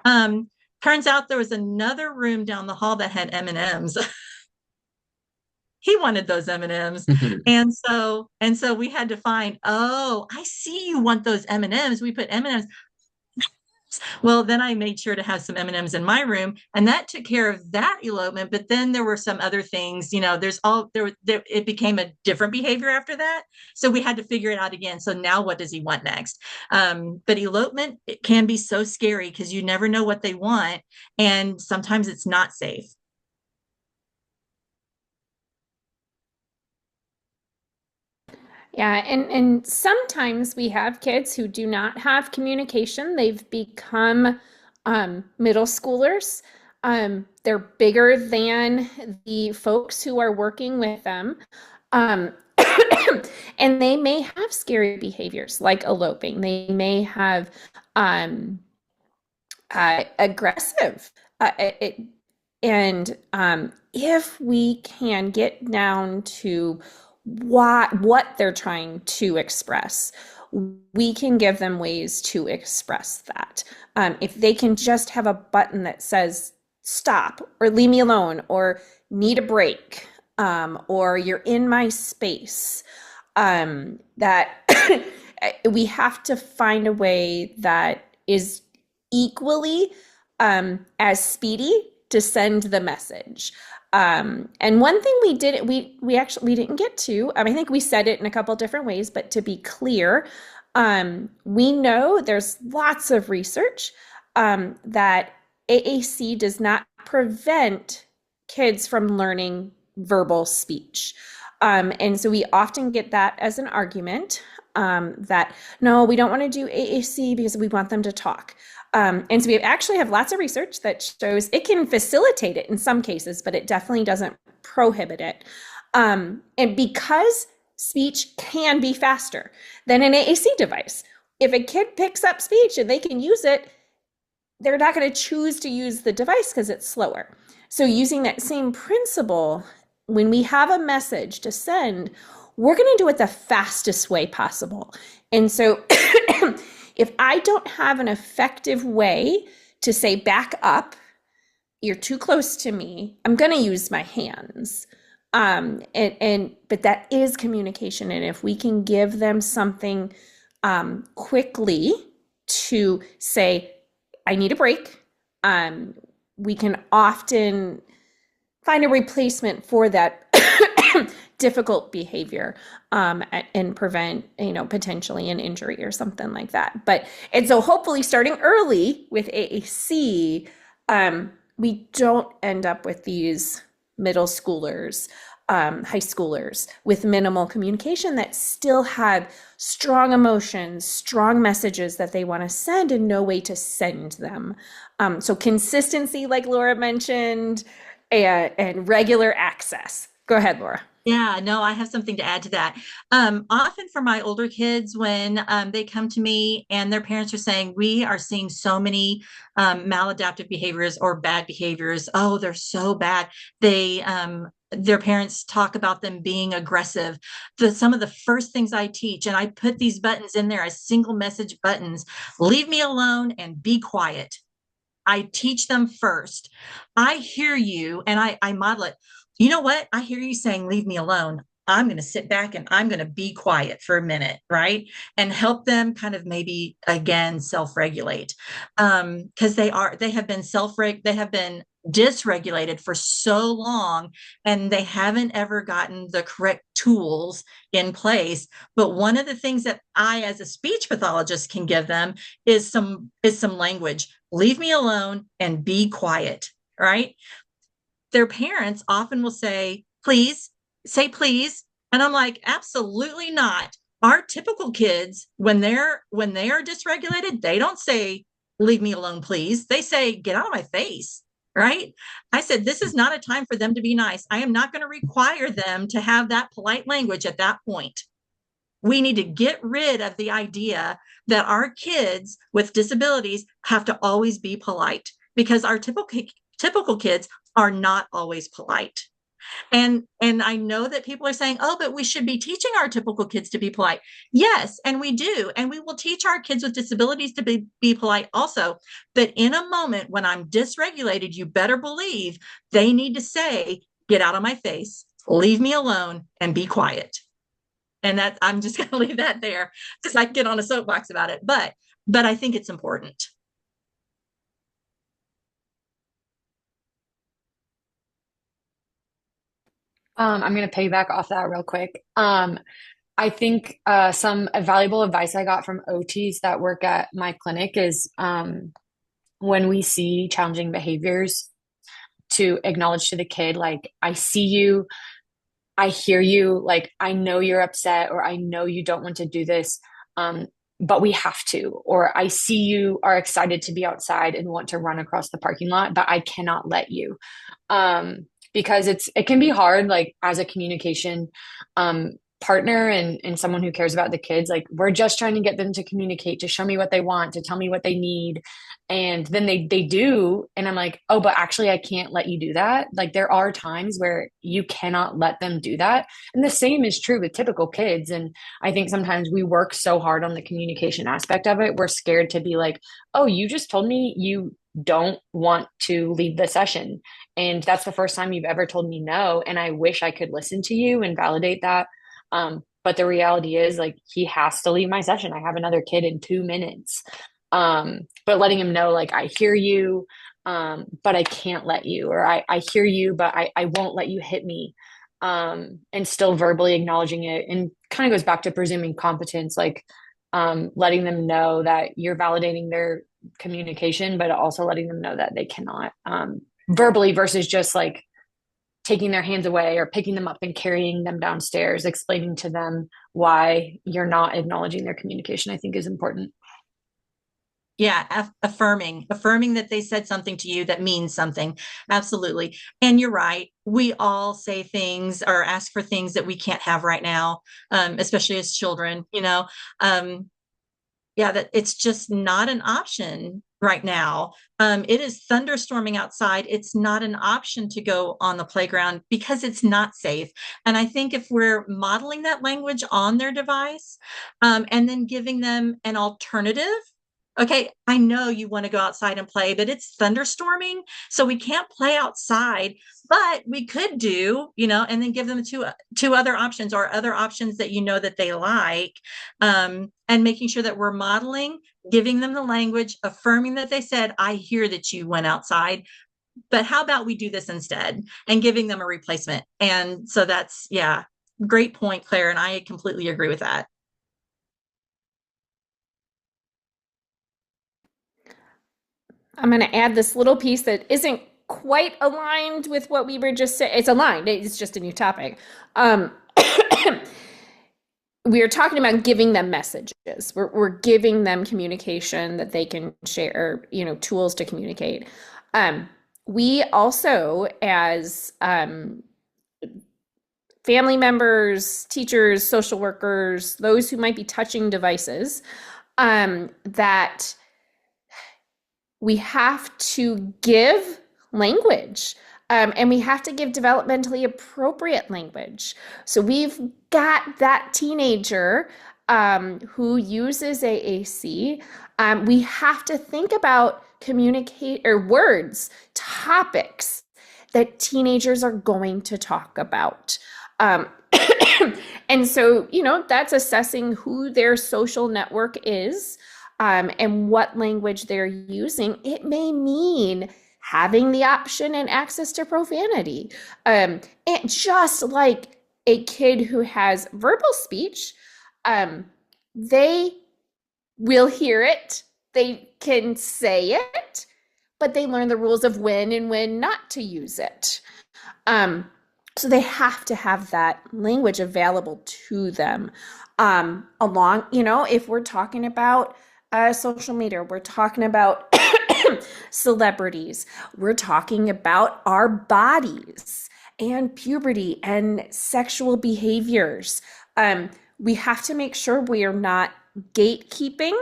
Turns out there was another room down the hall that had M&Ms. He wanted those M&Ms. And so we had to find, oh, I see you want those M&Ms. We put M&Ms. Well, then I made sure to have some M&Ms in my room, and that took care of that elopement. But then there were some other things, it became a different behavior after that. So we had to figure it out again. So now what does he want next? But elopement, it can be so scary because you never know what they want. And sometimes it's not safe. Yeah, and sometimes we have kids who do not have communication. They've become middle schoolers. They're bigger than the folks who are working with them. Um, And they may have scary behaviors like eloping. They may have um, aggressive. And if we can get down to what they're trying to express, we can give them ways to express that. If they can just have a button that says stop or leave me alone or need a break, or you're in my space, that we have to find a way that is equally as speedy to send the message. And one thing we didn't get to, I think we said it in a couple different ways, but to be clear, we know there's lots of research that AAC does not prevent kids from learning verbal speech. And so we often get that as an argument, that no, we don't want to do AAC because we want them to talk. And so we actually have lots of research that shows it can facilitate it in some cases, but it definitely doesn't prohibit it. And because speech can be faster than an AAC device, if a kid picks up speech and they can use it, they're not going to choose to use the device because it's slower. So using that same principle, when we have a message to send, we're going to do it the fastest way possible. And so if I don't have an effective way to say back up, you're too close to me, I'm going to use my hands. But that is communication. And if we can give them something quickly to say, I need a break, we can often find a replacement for that difficult behavior, and prevent, potentially an injury or something like that. And so hopefully starting early with AAC, we don't end up with these middle schoolers, high schoolers with minimal communication that still have strong emotions, strong messages that they want to send and no way to send them. So consistency, like Laura mentioned, and regular access. Go ahead, Laura. Yeah, no, I have something to add to that. Often for my older kids, when they come to me and their parents are saying, we are seeing so many maladaptive behaviors or bad behaviors. Oh, they're so bad. Their parents talk about them being aggressive. Some of the first things I teach, and I put these buttons in there as single message buttons: leave me alone and be quiet. I teach them first. I hear you, and I model it. You know what? I hear you saying, leave me alone. I'm going to sit back and I'm going to be quiet for a minute, right? And help them kind of maybe again self-regulate. Because they have been they have been dysregulated for so long, and they haven't ever gotten the correct tools in place. But one of the things that I, as a speech pathologist, can give them is some language. Leave me alone and be quiet, right? Their parents often will say, please, say please. And I'm like, absolutely not. Our typical kids, when they are dysregulated, they don't say, leave me alone, please. They say, get out of my face. Right. I said, this is not a time for them to be nice. I am not going to require them to have that polite language at that point. We need to get rid of the idea that our kids with disabilities have to always be polite, because our typical kids are not always polite. And I know that people are saying, oh, but we should be teaching our typical kids to be polite. Yes, and we do. And we will teach our kids with disabilities to be polite also. But in a moment when I'm dysregulated, you better believe they need to say, get out of my face, leave me alone, and be quiet. And that, I'm just going to leave that there because I can get on a soapbox about it. But I think it's important. I'm going to piggyback off that real quick. I think some valuable advice I got from OTs that work at my clinic is, when we see challenging behaviors, to acknowledge to the kid, like, I see you, I hear you, like, I know you're upset, or I know you don't want to do this, but we have to. Or I see you are excited to be outside and want to run across the parking lot, but I cannot let you. Because it can be hard, like, as a communication, partner and someone who cares about the kids, like we're just trying to get them to communicate, to show me what they want, to tell me what they need. And then they do. And I'm like, oh, but actually I can't let you do that. Like there are times where you cannot let them do that. And the same is true with typical kids. And I think sometimes we work so hard on the communication aspect of it. We're scared to be like, oh, you just told me you don't want to leave the session. And that's the first time you've ever told me no. And I wish I could listen to you and validate that. But the reality is, like, he has to leave my session. I have another kid in 2 minutes. But letting him know, like, I hear you, but I can't let you, or I hear you, but I won't let you hit me. And still verbally acknowledging it, and kind of goes back to presuming competence, like letting them know that you're validating their communication, but also letting them know that they cannot verbally versus just like taking their hands away or picking them up and carrying them downstairs, explaining to them why you're not acknowledging their communication, I think is important. Yeah, affirming that they said something to you that means something. Absolutely. And you're right. We all say things or ask for things that we can't have right now, especially as children, Um, yeah, that it's just not an option right now. It is thunderstorming outside. It's not an option to go on the playground because it's not safe. And I think if we're modeling that language on their device, and then giving them an alternative. Okay, I know you want to go outside and play, but it's thunderstorming, so we can't play outside. But we could do, and then give them two other options or other options that that they like, and making sure that we're modeling, giving them the language, affirming that they said, I hear that you went outside, but how about we do this instead, and giving them a replacement. And so that's, yeah, great point, Claire. And I completely agree with that. I'm going to add this little piece that isn't quite aligned with what we were just saying. It's aligned, it's just a new topic. We are talking about giving them messages. We're giving them communication that they can share, tools to communicate. We also, as family members, teachers, social workers, those who might be touching devices, that we have to give language. And we have to give developmentally appropriate language. So we've got that teenager who uses AAC. We have to think about communicate or words, topics that teenagers are going to talk about. And so, that's assessing who their social network is, and what language they're using. It may mean having the option and access to profanity. And just like a kid who has verbal speech, they will hear it, they can say it, but they learn the rules of when and when not to use it. So they have to have that language available to them. Along, if we're talking about social media, we're talking about celebrities, we're talking about our bodies and puberty and sexual behaviors. We have to make sure we are not gatekeeping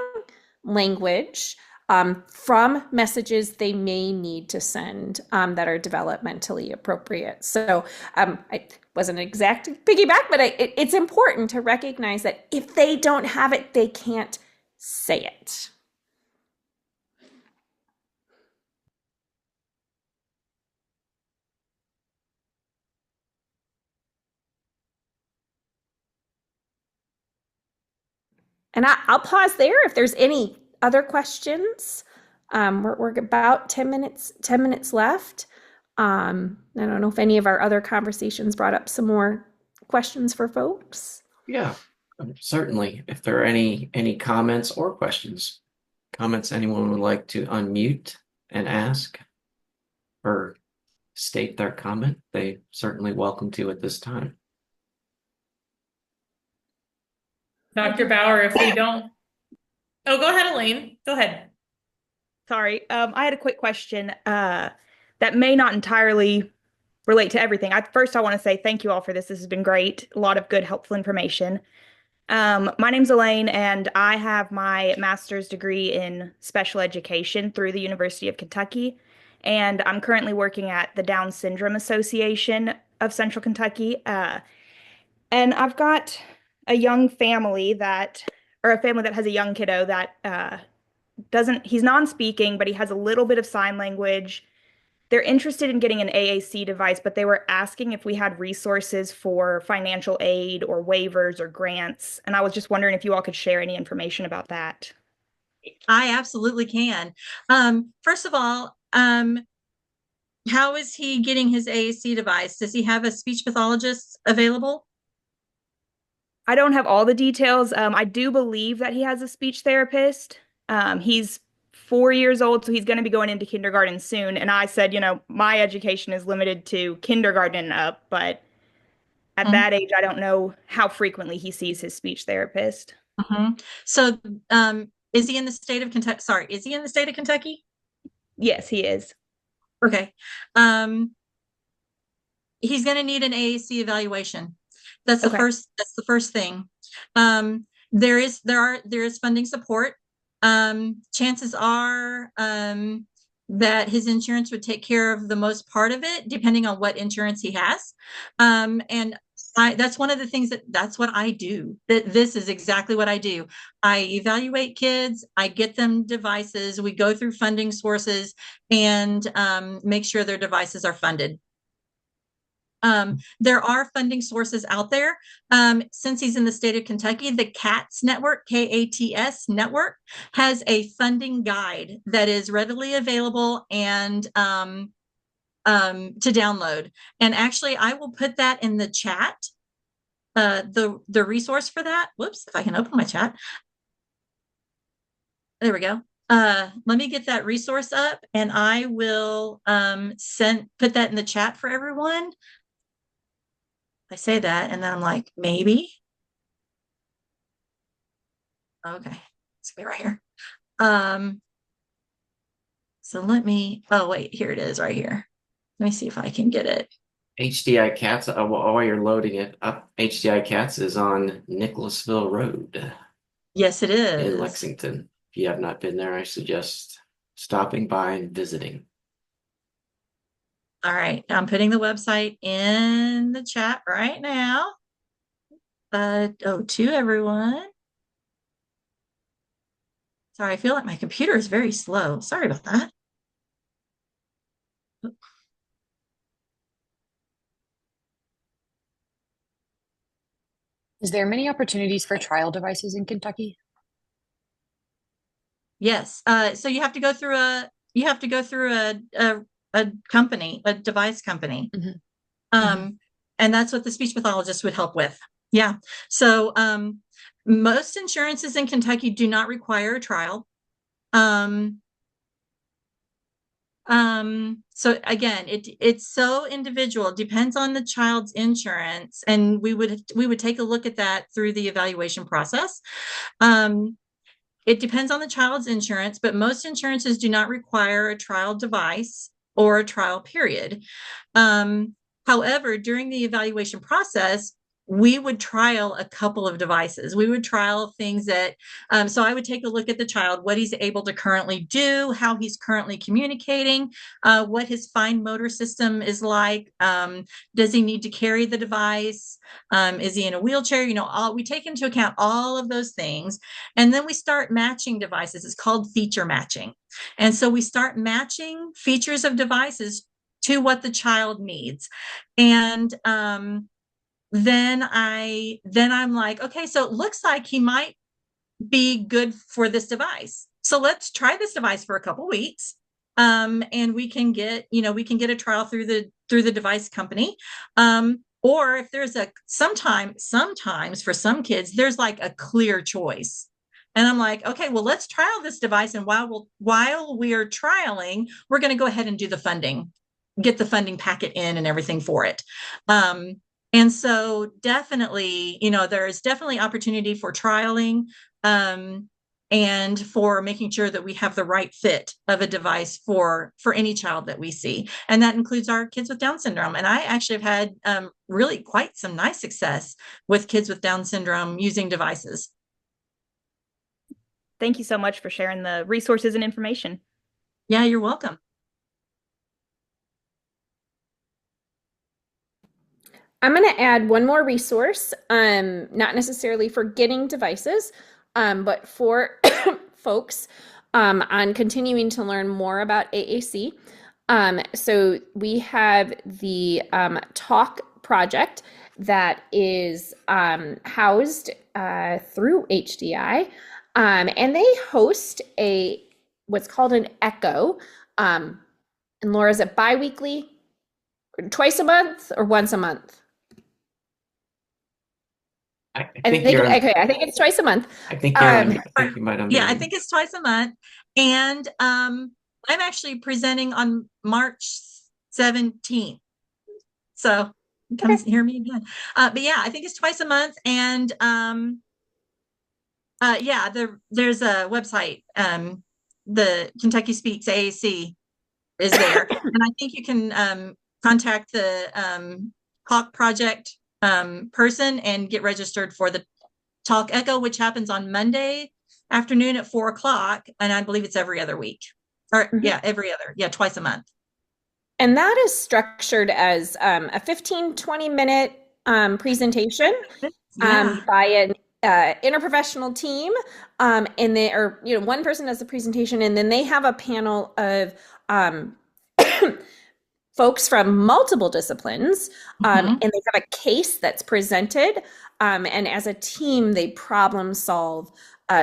language from messages they may need to send that are developmentally appropriate. So I wasn't an exact piggyback, but it's important to recognize that if they don't have it, they can't say it. And I'll pause there if there's any other questions. We're about 10 minutes left. I don't know if any of our other conversations brought up some more questions for folks. Yeah, certainly. If there are any comments or comments anyone would like to unmute and ask or state their comment, they certainly welcome to at this time. Dr. Bauer, if we don't, oh, go ahead, Elaine. Go ahead. Sorry, I had a quick question that may not entirely relate to everything. First, I want to say thank you all for this. This has been great. A lot of good, helpful information. My name's Elaine, and I have my master's degree in special education through the University of Kentucky. And I'm currently working at the Down Syndrome Association of Central Kentucky. And I've got a young family or a family that has a young kiddo that he's non-speaking, but he has a little bit of sign language. They're interested in getting an AAC device, but they were asking if we had resources for financial aid or waivers or grants. And I was just wondering if you all could share any information about that. I absolutely can. First of all, how is he getting his AAC device? Does he have a speech pathologist available? I don't have all the details. I do believe that he has a speech therapist. He's 4 years old, so he's going to be going into kindergarten soon. And I said, my education is limited to kindergarten and up, but at Mhm. that age, I don't know how frequently he sees his speech therapist. So, is he in the state of Kentucky? Sorry, is he in the state of Kentucky? Yes, he is. Okay. Um, he's going to need an AAC evaluation. Okay. That's the first thing. There is funding support. Chances are that his insurance would take care of the most part of it, depending on what insurance he has. And that's one of the things that's what I do. This is exactly what I do. I evaluate kids, I get them devices, we go through funding sources and make sure their devices are funded. There are funding sources out there. Since he's in the state of Kentucky, the CATS network, KATS network, has a funding guide that is readily available and to download. And actually, I will put that in the chat. The resource for that. Whoops, if I can open my chat. There we go. Let me get that resource up, and I will put that in the chat for everyone. I say that, and then I'm like, maybe. Okay, it's gonna be right here. So oh wait, here it is right here. Let me see if I can get it. HDI Cats, while you're loading it up, HDI Cats is on Nicholasville Road Yes, it in is. Lexington. If you have not been there, I suggest stopping by and visiting. All right, I'm putting the website in the chat right now. To everyone. Sorry, I feel like my computer is very slow. Sorry about that. Is there many opportunities for trial devices in Kentucky? Yes. So you have to go through a company, a device company. And that's what the speech pathologist would help with. Yeah. So most insurances in Kentucky do not require a trial. So again, it's so individual, it depends on the child's insurance, and we would take a look at that through the evaluation process. It depends on the child's insurance, but most insurances do not require a trial device or a trial period. However, during the evaluation process, we would trial a couple of devices. We would trial things so I would take a look at the child, what he's able to currently do, how he's currently communicating, what his fine motor system is like. Does he need to carry the device? Is he in a wheelchair? We take into account all of those things. And then we start matching devices. It's called feature matching. And so we start matching features of devices to what the child needs. And then I'm like, okay, so it looks like he might be good for this device. So let's try this device for a couple weeks. And we can get a trial through the device company. Or if there's sometimes for some kids, there's like a clear choice. And I'm like, okay, well, let's trial this device. And while we are trialing, we're going to go ahead and do the funding, get the funding packet in and everything for it. And so definitely, there is definitely opportunity for trialing. and for making sure that we have the right fit of a device for any child that we see. And that includes our kids with Down syndrome. And I actually have had really quite some nice success with kids with Down syndrome using devices. Thank you so much for sharing the resources and information. Yeah, you're welcome. I'm going to add one more resource, not necessarily for getting devices, but for folks on continuing to learn more about AAC. So we have the Talk project that is housed through HDI, and they host what's called an Echo. And Laura, is it bi-weekly, twice a month, or once a month? I think you're on, okay. I think it's twice a month. I think you're on, I think you might on. Yeah, I think it's twice a month. And I'm actually presenting on March 17th. So come hear me again. But yeah, I think it's twice a month. And yeah, there's a website. The Kentucky Speaks AAC is there. And I think you can contact the Talk project person and get registered for the Talk Echo, which happens on Monday afternoon at 4 o'clock. And I believe it's every other week. Or yeah, twice a month. And that is structured as a 15-20 minute presentation by an interprofessional team. And they are, one person does the presentation, and then they have a panel of folks from multiple disciplines, and they have a case that's presented. And as a team, they problem solve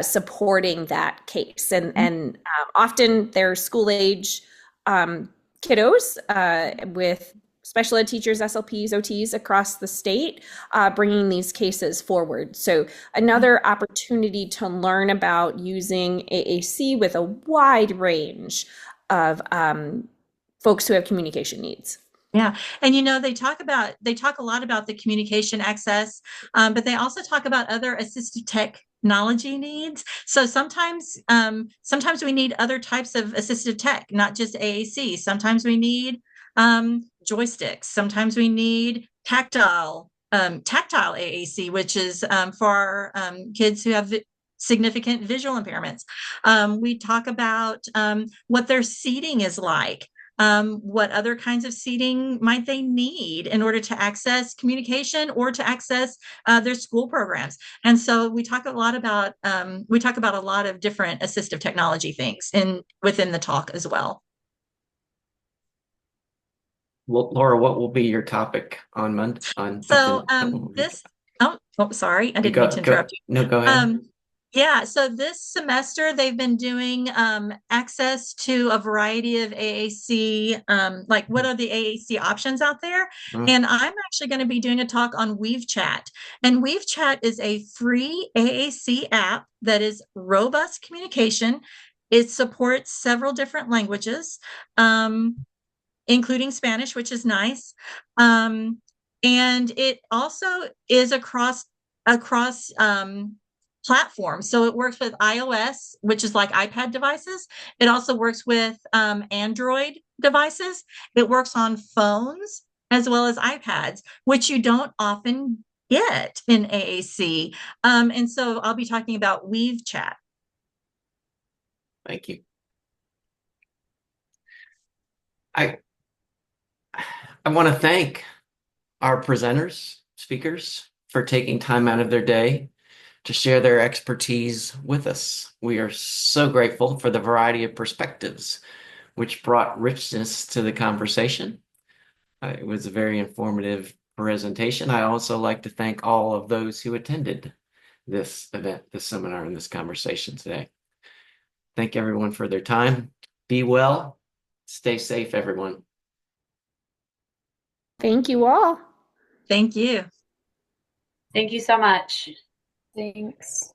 supporting that case. And often they're school age kiddos with special ed teachers, SLPs, OTs across the state, bringing these cases forward. So another opportunity to learn about using AAC with a wide range of folks who have communication needs. Yeah. And they talk a lot about the communication access, but they also talk about other assistive technology needs. So sometimes we need other types of assistive tech, not just AAC. Sometimes we need joysticks. Sometimes we need tactile AAC, which is for kids who have significant visual impairments. We talk about what their seating is like. What other kinds of seating might they need in order to access communication or to access their school programs. And so we talk a lot about a lot of different assistive technology things within the talk as well. Well, Laura, what will be your topic on Monday? So sorry, I didn't mean to interrupt you. No, go ahead. Yeah, so this semester they've been doing access to a variety of AAC, like what are the AAC options out there? And I'm actually going to be doing a talk on WeaveChat. And WeaveChat is a free AAC app that is robust communication. It supports several different languages, including Spanish, which is nice. And it also is across platforms. So it works with iOS, which is like iPad devices. It also works with Android devices. It works on phones as well as iPads, which you don't often get in AAC. And so I'll be talking about WeaveChat. Thank you. I want to thank our presenters, speakers, for taking time out of their day to share their expertise with us. We are so grateful for the variety of perspectives which brought richness to the conversation. It was a very informative presentation. I also like to thank all of those who attended this event, this seminar, and this conversation today. Thank everyone for their time. Be well. Stay safe, everyone. Thank you all. Thank you. Thank you so much. Thanks.